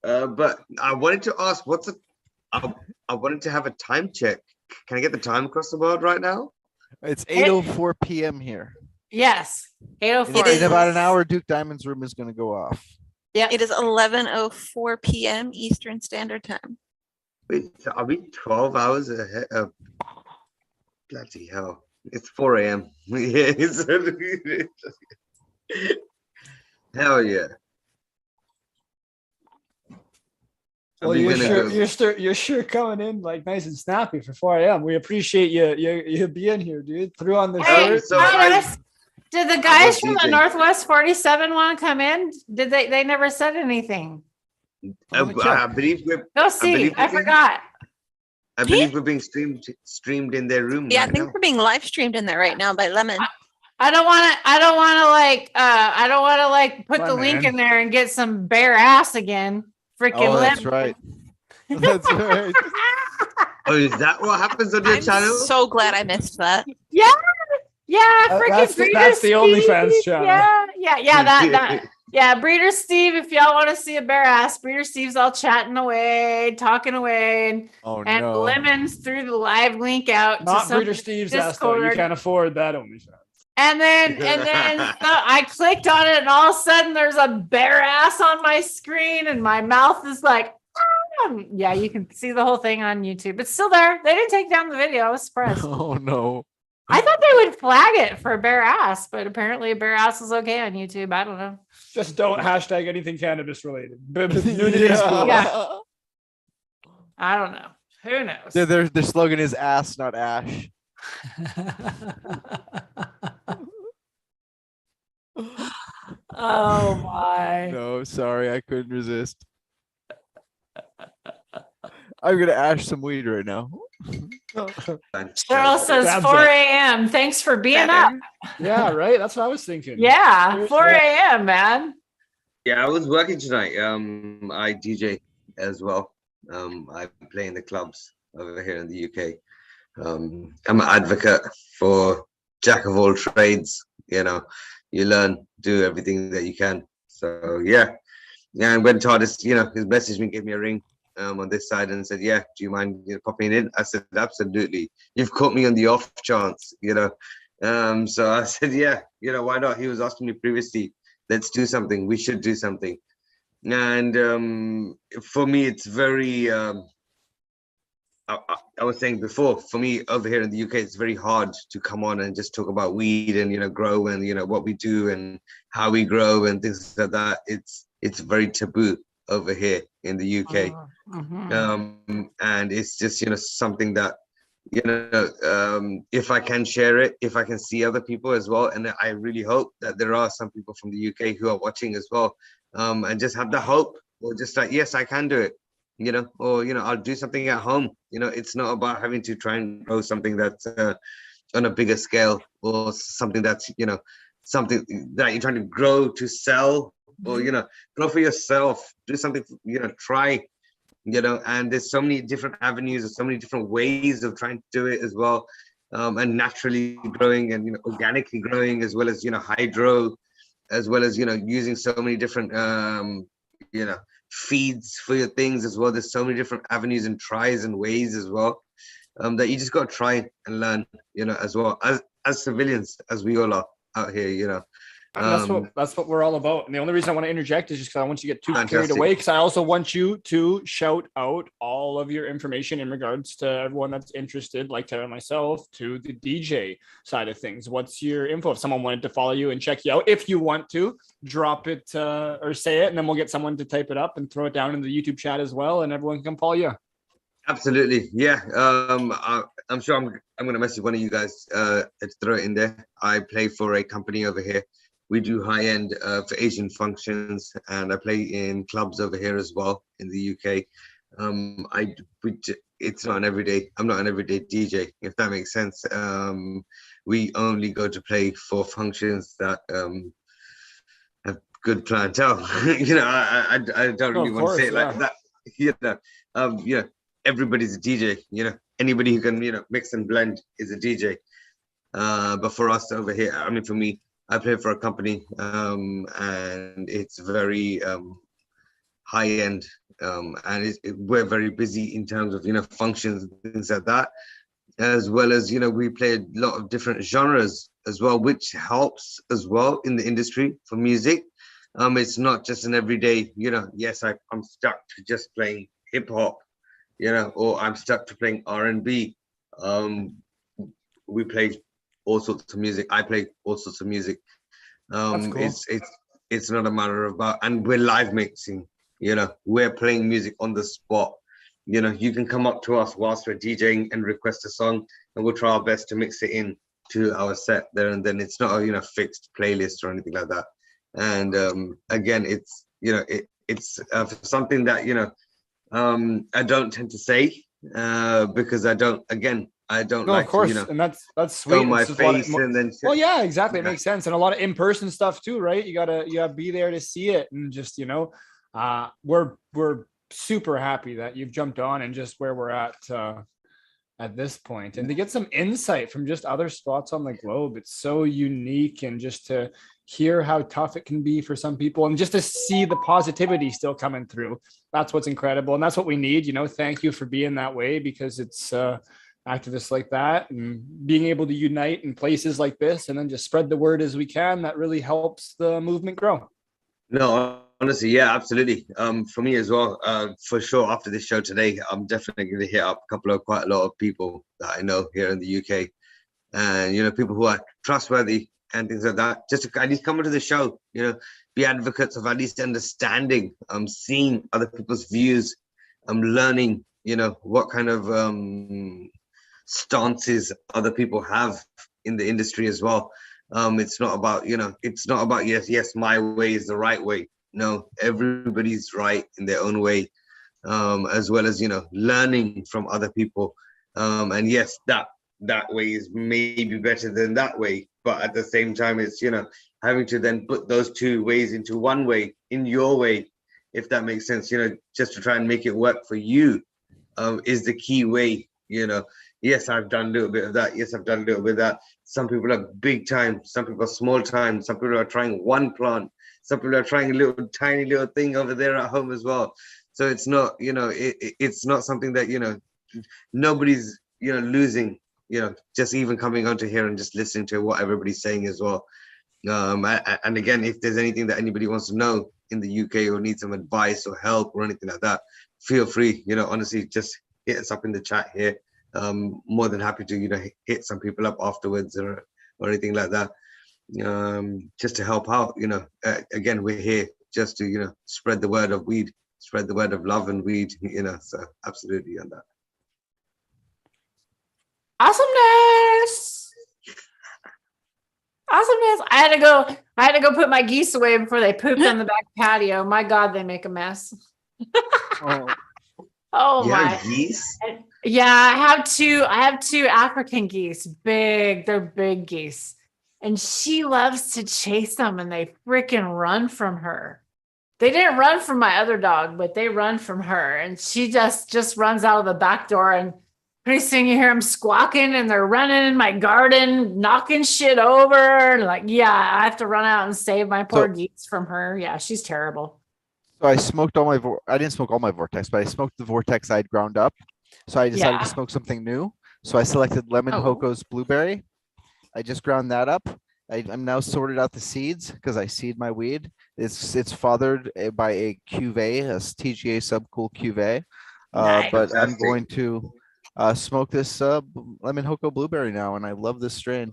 But I wanted to ask, I wanted to have a time check. Can I get the time across the board right now? It's 8:04 p.m. here. Yes. In 804. is. about an hour, Duke Diamond's room is going to go off. Yeah. It is 11:04 p.m. Eastern Standard Time. Wait, so are we 12 hours ahead of bloody hell? It's 4 a.m. Yeah, hell yeah. Well, you're sure coming in like nice and snappy for 4 a.m. We appreciate you being here, dude. Threw on the Hey, shirt. so Curtis, did the guys from the teasing. Northwest 47 want to come in? Did they never said anything? Let me check. I believe we're Go see. believe I we- forgot. I believe we're being streamed in their room. Yeah, I right think now. we're being live streamed in there right now by Lemon. I don't want to like put My the link man. in there and get some bare ass again. Freaking Oh, that's Lemon. right. That's right. Oh, is that what happens on your I'm channel? so glad I missed that. Yeah, freaking That's the Breeder OnlyFans Steve. channel. Yeah, that. Yeah, Breeder Steve, if y'all want to see a bare ass, Breeder Steve's all chatting away, talking away, and Oh and no. Lemons threw the live link out Not to some Breeder Steve's ass though. You Discord. can't afford that OnlyFans. And then so I clicked on it, and all of a sudden there's a bare ass on my screen, and my mouth is like, yeah, you can see the whole thing on YouTube. It's still there. They didn't take down the video. I was surprised. Oh no. I thought they would flag it for a bare ass, but apparently a bare ass is okay on YouTube. I don't know. Just don't hashtag anything cannabis related. Nudity is cool. Yeah. I don't know. Who knows? Their slogan is ass, not ash. Oh my. No, sorry, I couldn't resist. I'm gonna ash some weed right now. Cheryl says Dabs 4 up. a.m. Thanks for being up. Yeah, right. That's what I was thinking. Yeah, 4 Yeah. a.m., man. Yeah, I was working tonight. I DJ as well. I play in the clubs over here in the UK. I'm an advocate for jack of all trades. You know, you learn, do everything that you can. So yeah, yeah. And when Tardis, his messaged me, gave me a ring on this side, and said, "Yeah, do you mind popping in?" I said, "Absolutely. You've caught me on the off chance." So I said, "Yeah, why not?" He was asking me previously, "Let's do something. We should do something." And for me, it's very. I was saying before, for me over here in the UK, it's very hard to come on and just talk about weed and grow and what we do and how we grow and things like that. It's very taboo over here in the UK, and it's just something that if I can share it, if I can see other people as well, and I really hope that there are some people from the UK who are watching as well, and just have the hope, or just like, yes, I can do it. Or I'll do something at home. It's not about having to try and grow something that's on a bigger scale, or something that's something that you're trying to grow to sell, or grow for yourself. Do something, try. And there's so many different avenues, or so many different ways of trying to do it as well, and naturally growing and organically growing, as well as hydro, as well as using so many different you know feeds for your things as well. There's so many different avenues and tries and ways as well, that you just got to try and learn, as well as civilians, as we all are out here. And that's what we're all about. And the only reason I want to interject is just because I want you to get too carried Fantastic. away, because I also want you to shout out all of your information in regards to everyone that's interested, like Tara and myself, to the DJ side of things. What's your info? If someone wanted to follow you and check you out, if you want to, drop it or say it, and then we'll get someone to type it up and throw it down in the YouTube chat as well, and everyone can come follow you. Absolutely, yeah. I'm sure I'm gonna message one of you guys to throw it in there. I play for a company over here. We do high end for Asian functions, and I play in clubs over here as well in the UK. It's not an everyday. I'm not an everyday DJ, if that makes sense. We only go to play for functions that have good clientele. I don't really want to say it like that. Everybody's a DJ. Anybody who can mix and blend is a DJ. But for us over here, I mean, for me, I play for a company, and it's very high end, and we're very busy in terms of functions and things like that, as well as we play a lot of different genres as well, which helps as well in the industry for music. It's not just an everyday, yes, I'm stuck to just playing hip hop, or I'm stuck to playing R&B. We play all sorts of music. I play all sorts of music. That's cool. It's not a matter of and we're live mixing. We're playing music on the spot. You can come up to us whilst we're DJing and request a song, and we'll try our best to mix it in to our set there and then. It's not a fixed playlist or anything like that. And again, it's it's something that I don't tend to say, because I don't like of course, to, and that's sweet. show my It's just a lot face of and then well, yeah, exactly. It makes sense, and a lot of in-person stuff too, right? You gotta be there to see it, and just we're super happy that you've jumped on and just where we're at this point, and to get some insight from just other spots on the globe. It's so unique, and just to hear how tough it can be for some people, and just to see the positivity still coming through. That's what's incredible, and that's what we need. Thank you for being that way, because it's activists like that and being able to unite in places like this, and then just spread the word as we can, that really helps the movement grow. No, honestly, yeah, absolutely. For me as well, for sure. After this show today, I'm definitely going to hit up quite a lot of people that I know here in the UK, and people who are trustworthy and things like that. Just to at least come into the show, be advocates of at least understanding, seeing other people's views, learning, what kind of stances other people have in the industry as well. It's not about, it's not about, yes, my way is the right way. No, everybody's right in their own way, as well as, learning from other people. And yes, that way is maybe better than that way. But at the same time, it's, having to then put those two ways into one way, in your way, if that makes sense, just to try and make it work for you, is the key way, Yes, I've done a little bit of that. Yes, I've done a little bit of that. Some people are big time, some people are small time, some people are trying one plant, some people are trying a little tiny little thing over there at home as well. So it's not, it's not something that, nobody's, losing, just even coming onto here and just listening to what everybody's saying as well. And again, if there's anything that anybody wants to know in the UK or need some advice or help or anything like that, feel free, honestly, just hit us up in the chat here. More than happy to, hit some people up afterwards or anything like that, just to help out. Again, we're here just to, spread the word of weed, spread the word of love and weed, so absolutely on that. Awesomeness. Awesomeness. I had to go put my geese away before they pooped on the back patio. My God, they make a mess. Oh You my. have geese? Yeah, I have two African geese. They're big geese. And she loves to chase them and they freaking run from her. They didn't run from my other dog, but they run from her. And she just runs out of the back door, and pretty soon you hear them squawking and they're running in my garden, knocking shit over. Like, yeah, I have to run out and save my poor geese from her. Yeah, she's terrible. So I smoked all my, I didn't smoke all my Vortex, but I smoked the Vortex I'd ground up. So I decided to smoke something new. So I selected Lemon Hoko's Blueberry. I just ground that up. I'm now sorted out the seeds because I seed my weed. It's fathered by a cuvee, a TGA subcool cuvee. Nice. But I'm going to smoke this Lemon Hoko Blueberry now, and I love this strain.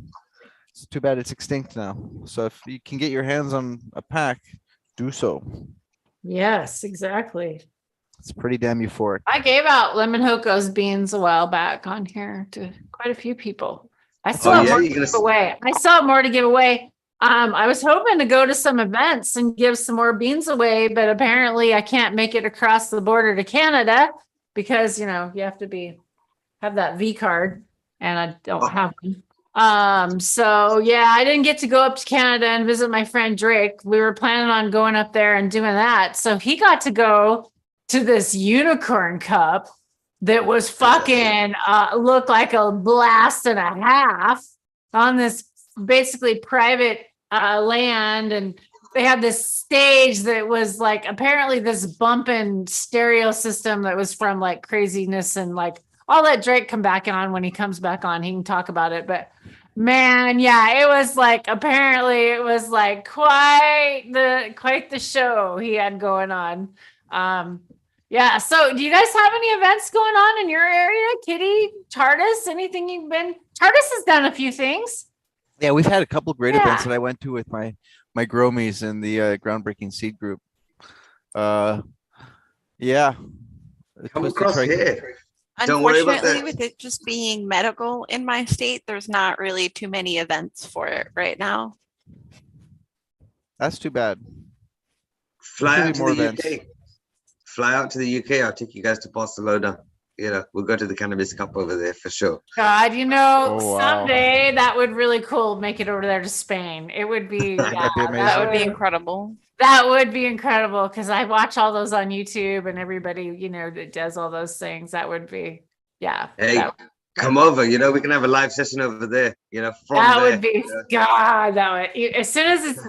It's too bad it's extinct now. So if you can get your hands on a pack, do so. Yes, exactly. It's pretty damn euphoric. I gave out Lemon Hoko's beans a while back on here to quite a few people. I still have more to give away. I still have more to give away. I was hoping to go to some events and give some more beans away, but apparently I can't make it across the border to Canada because, you have to have that V card, and I don't have one. So yeah, I didn't get to go up to Canada and visit my friend Drake. We were planning on going up there and doing that. So he got to go to this unicorn cup that was fucking looked like a blast and a half on this basically private land. And they had this stage that was like apparently this bumping stereo system that was from like Craziness, and like I'll let Drake come back on when he comes back on. He can talk about it. But man, yeah, it was like apparently it was like quite the show he had going on. Yeah. So do you guys have any events going on in your area? Kitty, Tardis, anything you've been? Tardis has done a few things. Yeah, we've had a couple great events that I went to with my Gromies in the Groundbreaking Seed group. Yeah. Come across here. Unfortunately, with it just being medical in my state, there's not really too many events for it right now. That's too bad. Fly out to the UK. Fly out to the UK. I'll take you guys to Barcelona. We'll go to the Cannabis Cup over there for sure. God, someday that would really cool. Make it over there to Spain. It would be, that would be incredible. That would be incredible because I watch all those on YouTube and everybody, that does all those things. That would be, Hey, come over. We can have a live session over there. Would be, God, that would, as soon as it's,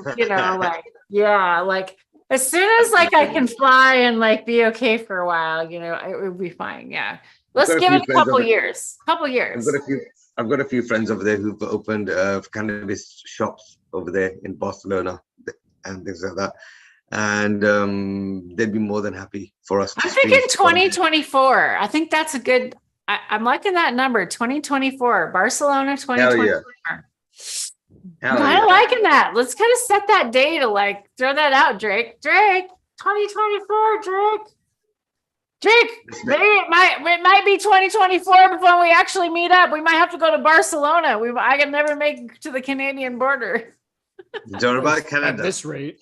as soon as I can fly and be okay for a while, it would be fine. Yeah. Let's give it a couple years. I've got a few friends over there who've opened cannabis shops over there in Barcelona and things like that. And they'd be more than happy for us. I'm thinking 2024. I think that's a good, I'm liking that number, 2024, Barcelona 2024. I'm kind of liking that. Let's kind of set that day to throw that out, Drake. 2024, Drake. Drake, maybe it might be 2024 before we actually meet up. We might have to go to Barcelona. I can never make it to the Canadian border. Don't about At Canada. this rate.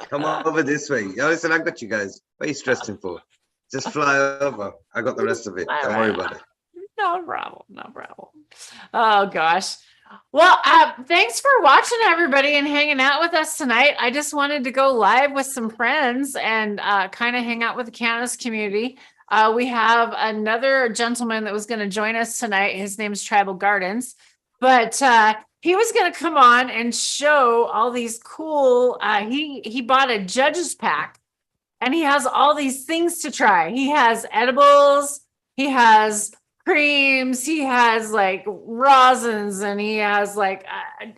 Come over this way. Oh, listen, I got you guys. What are you stressing for? Just fly over. I got the rest of it. Don't worry about it. No problem. No problem. Oh gosh. Well, thanks for watching, everybody, and hanging out with us tonight. I just wanted to go live with some friends and kind of hang out with the cannabis community. We have another gentleman that was going to join us tonight. His name is Tribal Gardens, but he was going to come on and show all these cool. He bought a judge's pack, and he has all these things to try. He has edibles. He has creams, he has like rosins, and he has like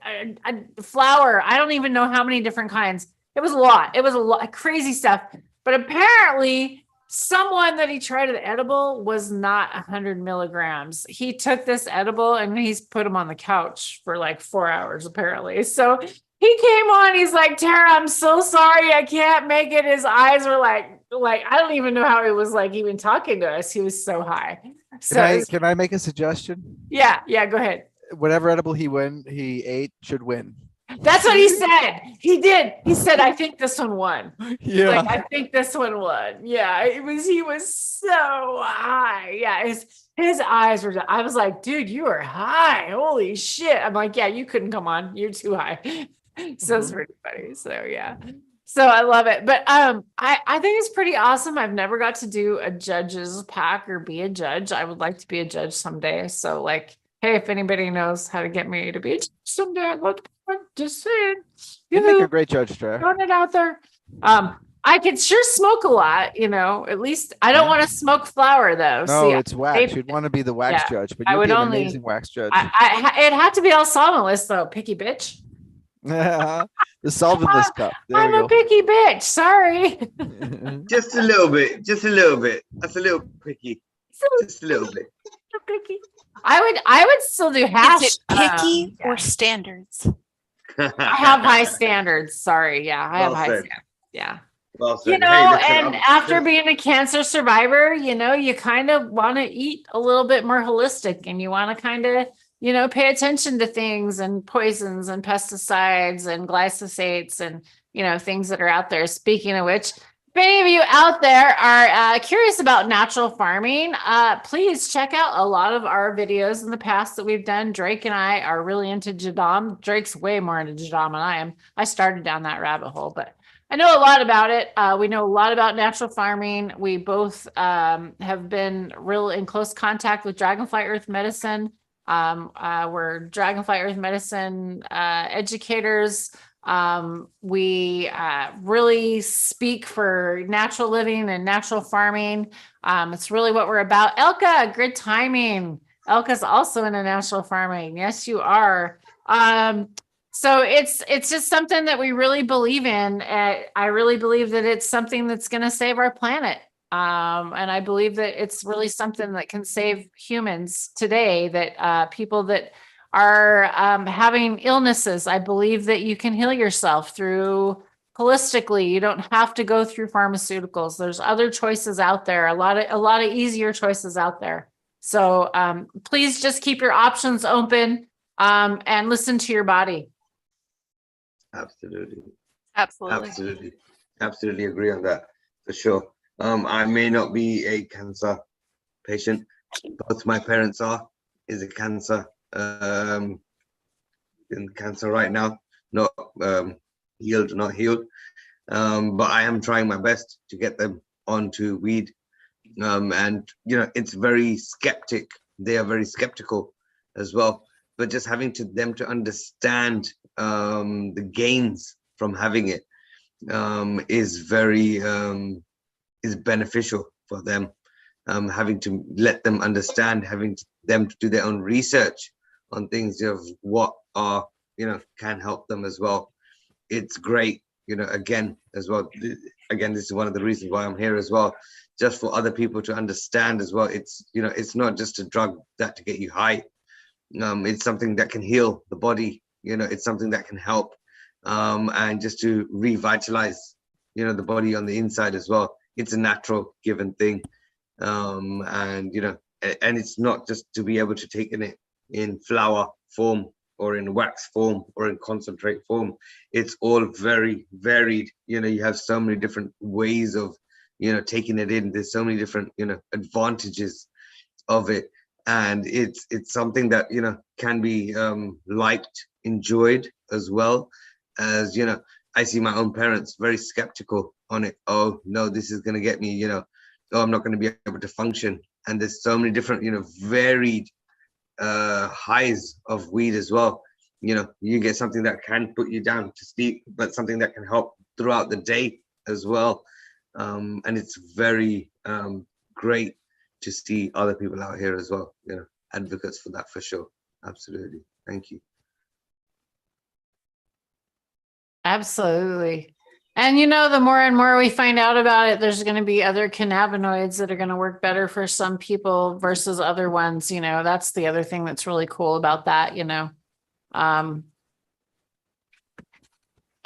a flour. I don't even know how many different kinds. It was a lot, crazy stuff. But apparently someone that he tried an edible was not 100 milligrams. He took this edible and he's put him on the couch for like 4 hours apparently. So he came on, he's like, Tara, I'm so sorry, I can't make it. His eyes were like I don't even know how he was like even talking to us. He was so high. So Can I make a suggestion? yeah, go ahead. Whatever edible he ate should win. That's what he said. He did. He said, I think this one won. Yeah. Like, I think this one won. Yeah, he was so high. Yeah, his eyes were, I was like, dude, you are high. Holy shit. I'm like, yeah, you couldn't come on. You're too high. So it's pretty funny. So yeah. So I love it. But I think it's pretty awesome. I've never got to do a judge's pack or be a judge. I would like to be a judge someday. So like, hey, if anybody knows how to get me to be a judge someday, I'd love to. Just saying. You make a great judge, Tara. Throwing it out there. I could sure smoke a lot, at least I don't want to smoke flour though. No, it's wax. You'd want to be the wax judge, but you'd be an amazing wax judge. It had to be all solventless though, picky bitch. The solventless cup. I'm a picky bitch. Sorry. Just a little bit. That's a little picky. Just a little bit. Picky. I would still do hash. Is it picky or standards? I have high standards. Sorry. Yeah, I have high standards. Yeah. Well said. And after being a cancer survivor, you kind of want to eat a little bit more holistic, and you want to kind of, pay attention to things and poisons and pesticides and glyphosates and, things that are out there. Speaking of which, if any of you out there are curious about natural farming, please check out a lot of our videos in the past that we've done. Drake and I are really into Jadam. Drake's way more into Jadam than I am. I started down that rabbit hole, but I know a lot about it. We know a lot about natural farming. We both have been real in close contact with Dragonfly Earth Medicine. We're Dragonfly Earth Medicine educators. We really speak for natural living and natural farming. It's really what we're about. Elka, good timing. Elka's also into natural farming. Yes, you are. So it's just something that we really believe in. I really believe that it's something that's going to save our planet. And I believe that it's really something that can save humans today, that people that are having illnesses, I believe that you can heal yourself through holistically. You don't have to go through pharmaceuticals. There's other choices out there, a lot of easier choices out there. So please just keep your options open and listen to your body. Absolutely agree on that for sure. I may not be a cancer patient. Both my parents is a cancer in cancer right now, not healed. But I am trying my best to get them onto weed. And it's very skeptic. They are very skeptical as well. But just having them to understand the gains from having it is very is beneficial for them. Having to let them understand, having them to do their own research on things of what are can help them as well. It's great, again as well. Again, this is one of the reasons why I'm here as well, just for other people to understand as well. It's it's not just a drug that to get you high. It's something that can heal the body. It's something that can help and just to revitalize the body on the inside as well. it's a natural given thing. And and it's not just to be able to take it in flower form or in wax form or in concentrate form. It's all very varied. You have so many different ways of taking it in. There's so many different advantages of it, and it's something that can be liked, enjoyed, as well as I see my own parents very skeptical on it. Oh no, this is going to get me, oh, I'm not going to be able to function. And there's so many different varied highs of weed as well. You get something that can put you down to sleep, but something that can help throughout the day as well. And it's very great to see other people out here as well, advocates for that, for sure. Absolutely. Thank you. Absolutely. And the more and more we find out about it, there's going to be other cannabinoids that are going to work better for some people versus other ones. That's the other thing that's really cool about that.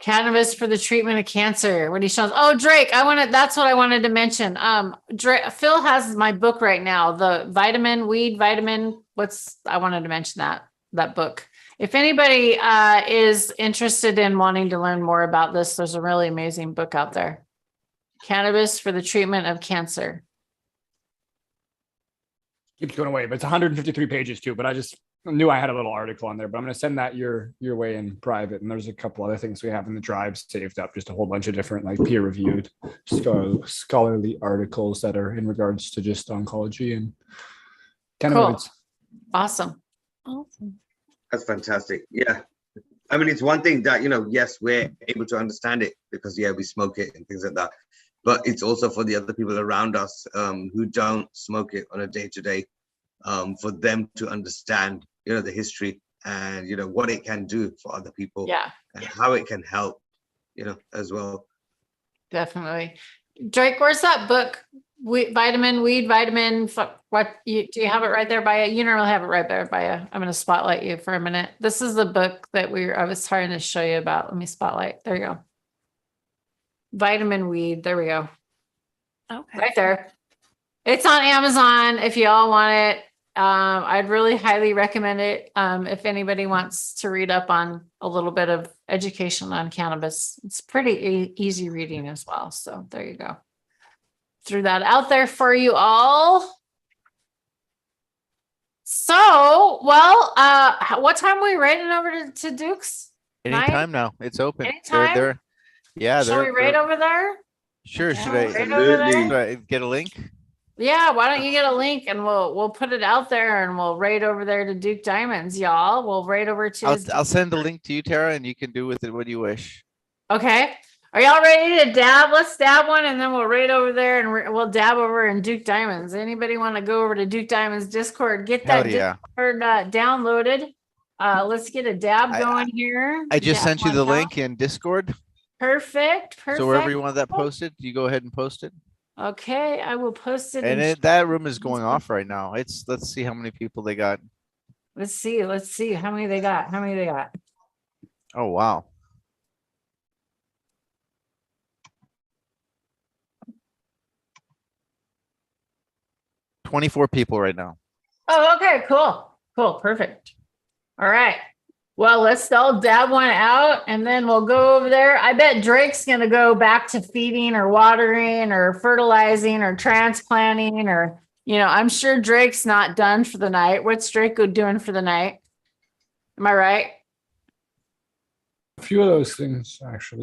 Cannabis for the treatment of cancer. What he shows. Oh, Drake, that's what I wanted to mention. Phil has my book right now, the weed vitamin. I wanted to mention that book. If anybody is interested in wanting to learn more about this, there's a really amazing book out there. Cannabis for the treatment of cancer. Keeps going away, but it's 153 pages too. But I just knew I had a little article on there, but I'm going to send that your way in private. And there's a couple other things we have in the drive saved up, just a whole bunch of different peer-reviewed scholarly articles that are in regards to just oncology and cannabinoids. Cool. Awesome. That's fantastic. Yeah. I mean, it's one thing that, yes, we're able to understand it because, we smoke it and things like that. But it's also for the other people around us who don't smoke it on a day-to-day, for them to understand, the history and, what it can do for other people. Yeah. And how it can help, as well. Definitely. Drake, where's that book? Weed vitamin. Do you have it right there by you? You normally have it right there by you. I'm going to spotlight you for a minute. This is the book that I was trying to show you about. Let me spotlight. There you go. Vitamin weed. There we go. Okay. Right there. It's on Amazon if you all want it. I'd really highly recommend it. If anybody wants to read up on a little bit of education on cannabis, it's pretty easy reading as well. So there you go. Threw that out there for you all. So, what time are we raiding over to Duke's? Anytime now. It's open. Anytime? Shall we raid over there? Sure. Yeah, Should I get a link? Yeah, why don't you get a link and we'll put it out there and we'll raid over there to Duke Diamonds, y'all. We'll raid over to I'll send the link to you, Tara, and you can do with it what you wish. Okay. Are y'all ready to dab? Let's dab one and then we'll raid over there and we'll dab over in Duke Diamonds. Anybody want to go over to Duke Diamonds Discord? Get that Discord downloaded. Let's get a dab going here. I just sent you the link in Discord. Perfect. So wherever you want that posted, you go ahead and post it. Okay, I will post it. And that room is going off right now. Let's see how many people they got. Let's see how many they got. Oh, wow. $24 people right now. Oh, okay, cool. Perfect. All right. Well, let's all dab one out and then we'll go over there. I bet Drake's going to go back to feeding or watering or fertilizing or transplanting or, I'm sure Drake's not done for the night. What's Drake doing for the night? Am I right? A few of those things, actually.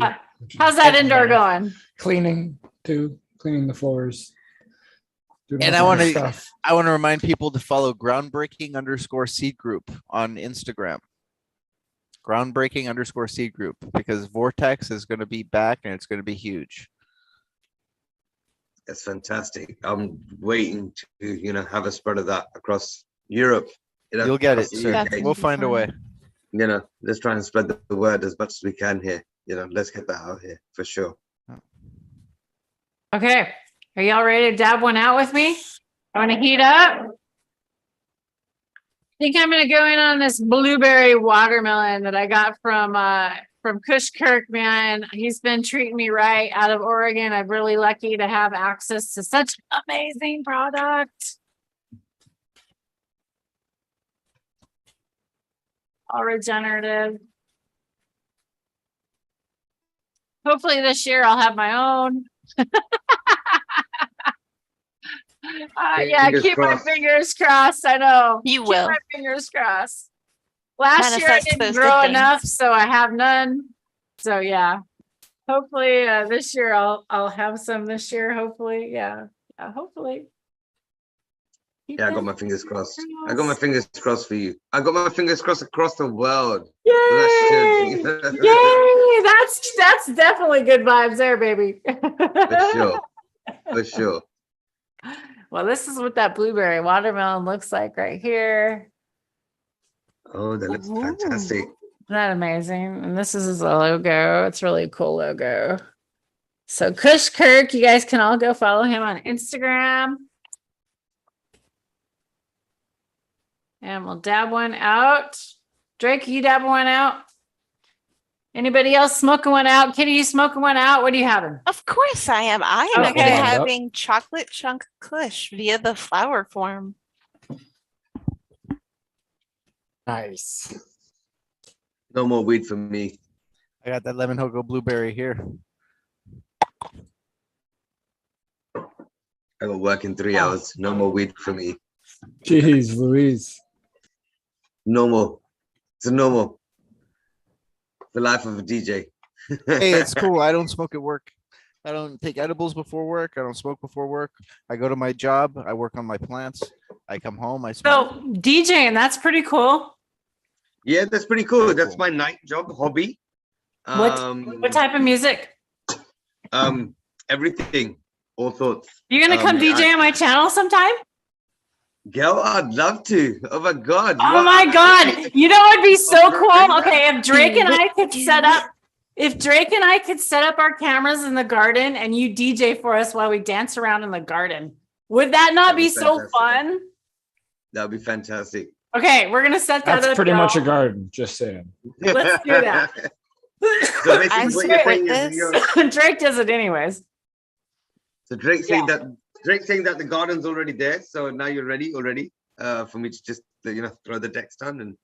How's that indoor going? Cleaning the floors. And I want to remind people to follow groundbreaking_seed group on Instagram. Groundbreaking_seed group, because Vortex is going to be back and it's going to be huge. That's fantastic. I'm waiting to, have a spread of that across Europe. You'll get it, sir. We'll find a way. Let's try and spread the word as much as we can here. Let's get that out here for sure. Okay. Are y'all ready to dab one out with me? I want to heat up. I think I'm going to go in on this blueberry watermelon that I got from from Kush Kirk, man. He's been treating me right out of Oregon. I'm really lucky to have access to such amazing product. All regenerative. Hopefully this year I'll have my own. Yeah, Fingers keep crossed. my fingers crossed. I know. You Keep will. my fingers crossed. Last year I Manifest didn't those grow good enough, things. so I have none. So yeah, hopefully this year I'll have some this year. Hopefully, yeah, hopefully. Keep Yeah, I got my my fingers crossed. I got my fingers fingers crossed for you. I got my fingers crossed across the world. Yay! That should- Yay! That's definitely good vibes there, baby. For sure. For sure. Well, this is what that blueberry watermelon looks like right here. Oh, that looks fantastic. Isn't that amazing? And this is his logo. It's a really cool logo. So Kush Kirk, you guys can all go follow him on Instagram. And we'll dab one out. Drake, you dab one out? Anybody else smoking one out? Kitty, you smoking one out? What are you having? Of course I am. I am Okay. actually Hold on, having chocolate chunk kush via the flower form. Nice. No more weed for me. I got that lemon hogo blueberry here. I got work in 3 hours. No more weed for me. Jeez, Louise. No more. It's a no more. The life of a DJ. Hey, it's cool. I don't smoke at work. I don't take edibles before work. I don't smoke before work. I go to my job. I work on my plants. I come home. I smoke. So DJing, that's pretty cool. Yeah, that's pretty cool. Very That's cool. my night job hobby. What type of music? Everything, all sorts. You gonna come DJ on my channel sometime? Girl, I'd love to. Oh my god. Oh Wow. my God. You know what'd be so Okay. cool? Okay, if Drake and I could Do set it. up, if Drake and I could set up our cameras in the garden and you DJ for us while we dance around in the garden, would that not That'd be be so fantastic. fun? That'd be fantastic. Okay, we're gonna set that That's up. pretty much a y'all. garden, just saying. Let's do that. So I basically, what you're support saying is, this. Drake does it anyways. so Drake's saying that the garden's already there. So now you're ready already for me to just throw the decks down and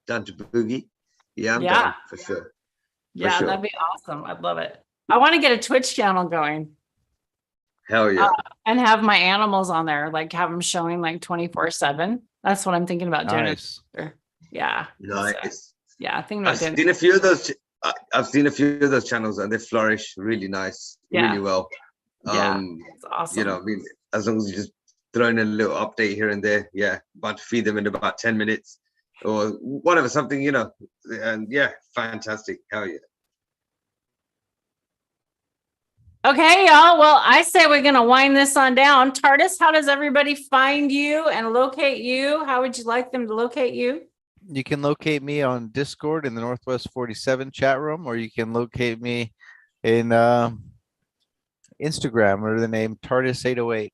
down to boogie. Yeah, I'm Yeah. down for sure. Yeah, sure. that'd be awesome. I'd love it. I want to get a Twitch channel going Hell yeah. and have my animals on there, like have them showing like 24/7. That's what I'm thinking about doing. Nice. Yeah. Nice. Yeah, thinking I've about doing. seen a few of those. I've seen a few of those channels and they flourish really nice, Yeah. really well. Yeah. It's awesome. I mean, as long as you just throw in a little update here and there, yeah, about to feed them in about 10 minutes or whatever, something, and yeah, fantastic. Hell yeah. Okay, y'all. Well, I say we're gonna wind this on down. TARDIS, how does everybody find you and locate you? How would you like them to locate you? You can locate me on Discord in the Northwest 47 chat room, or you can locate me in Instagram under the name TARDIS808.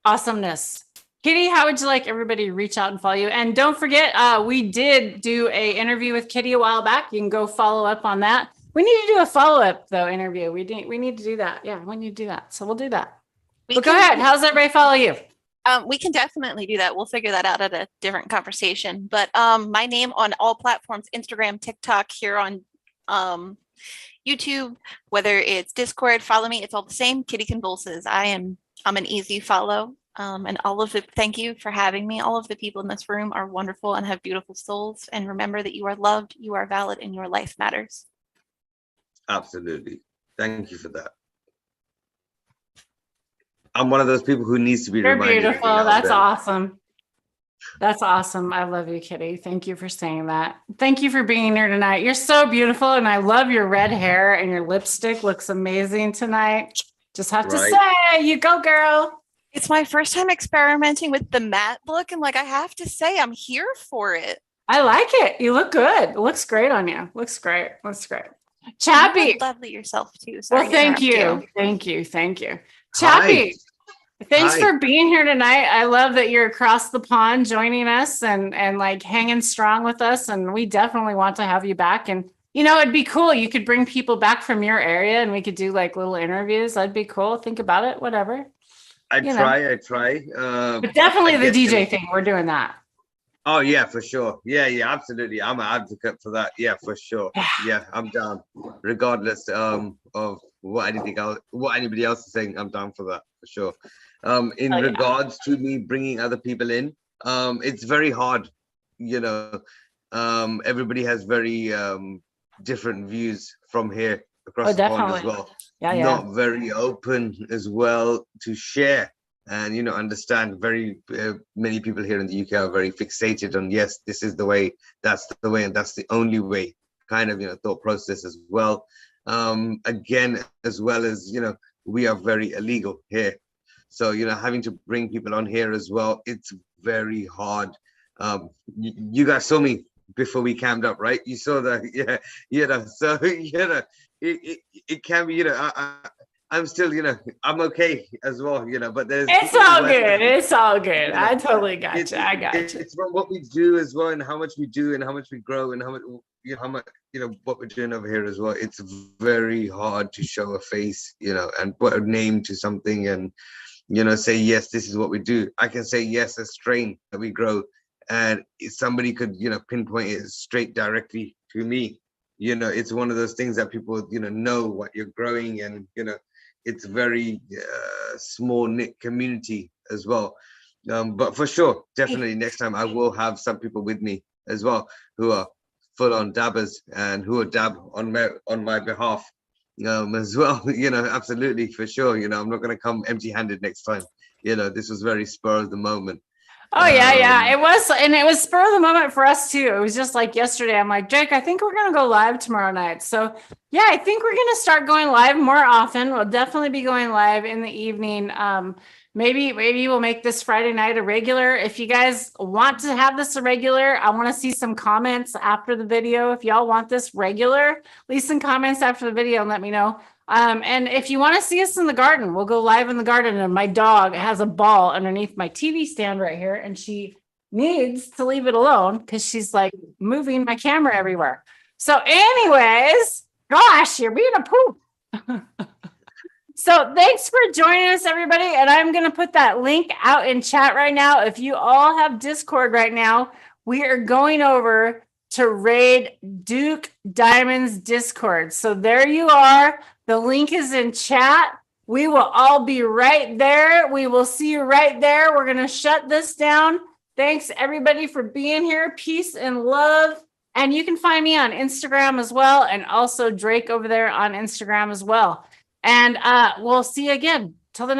Awesomeness. Kitty, how would you like everybody to reach out and follow you? And don't forget, we did do a interview with Kitty a while back. You can go follow up on that. We need to do a follow-up though interview. We need to do that. Yeah, we need to do that. So we'll do that. But go ahead. How's everybody follow you? We can definitely do that. We'll figure that out at a different conversation. But my name on all platforms, Instagram, TikTok, here on YouTube, whether it's Discord, follow me. It's all the same. Kitty Convulses. I'm an easy follow. And all of it, thank you for having me. All of the people in this room are wonderful and have beautiful souls. And remember that you are loved, you are valid, and your life matters. Absolutely. Thank you for that. I'm one of those people who needs to be You're reminded. every beautiful. now and That's then. awesome. That's awesome. I love you, Kitty. Thank you for saying that. Thank you for being here tonight. You're so beautiful, and I love your red hair and your lipstick looks amazing tonight. Just have to say, you go, girl. It's my first time experimenting with the matte look, and I have to say, I'm here for it. I like it. You look good. It looks great on you. Looks great. Looks great. You Chappie. look lovely yourself too. Sorry Well, to thank interrupt you. Thank you. Thank you. Hi. Chappie, Thanks Hi. for being here tonight. I love that you're across the pond joining us and like hanging strong with us. And we definitely want to have you back. And it'd be cool. You could bring people back from your area and we could do like little interviews. That'd be cool. Think about it, whatever. I try. But definitely the I guess, DJ thing, we're doing that. Oh yeah, for sure. Yeah, absolutely. I'm an advocate for that. Yeah, for sure. Yeah, I'm down. Regardless of what anybody else is saying, I'm down for that for sure. In regards to me bringing other people in, it's very hard. Everybody has very different views from here across the pond as well. Not very open as well to share. And understand very many people here in the UK are very fixated on, yes, this is the way, that's the way, and that's the only way kind of thought process as well. Again, as well as we are very illegal here, so having to bring people on here as well, it's very hard. You guys saw me before we camped up, right? You saw that. So it can be I'm still, I'm okay as well, but there's. It's all good. It's all good. I totally got you. I got you. It's about what we do as well, and how much we do, and how much we grow, and how much, what we're doing over here as well. It's very hard to show a face, and put a name to something, and say yes, this is what we do. I can say yes, a strain that we grow, and somebody could, pinpoint it straight directly to me. It's one of those things that people, know what you're growing, and it's very small knit community as well. But for sure, definitely next time I will have some people with me as well who are full on dabbers and who will dab on my behalf as well. Absolutely, for sure. I'm not going to come empty handed next time. This was very spur of the moment. Oh yeah. It was spur of the moment for us too. It was just like yesterday. I'm like, Jake, I think we're gonna go live tomorrow night. So yeah, I think we're gonna start going live more often. We'll definitely be going live in the evening. Maybe we'll make this Friday night a regular. If you guys want to have this a regular, I want to see some comments after the video. If y'all want this regular, leave some comments after the video and let me know. And if you want to see us in the garden, we'll go live in the garden. And my dog has a ball underneath my TV stand right here, and she needs to leave it alone because she's like moving my camera everywhere. So, anyways, gosh, you're being a poop. So thanks for joining us, everybody. And I'm going to put that link out in chat right now. If you all have Discord right now, we are going over to raid Duke Diamond's Discord. So there you are. The link is in chat. We will all be right there. We will see you right there. We're going to shut this down. Thanks, everybody, for being here. Peace and love. And you can find me on Instagram as well. And also Drake over there on Instagram as well. And we'll see you again.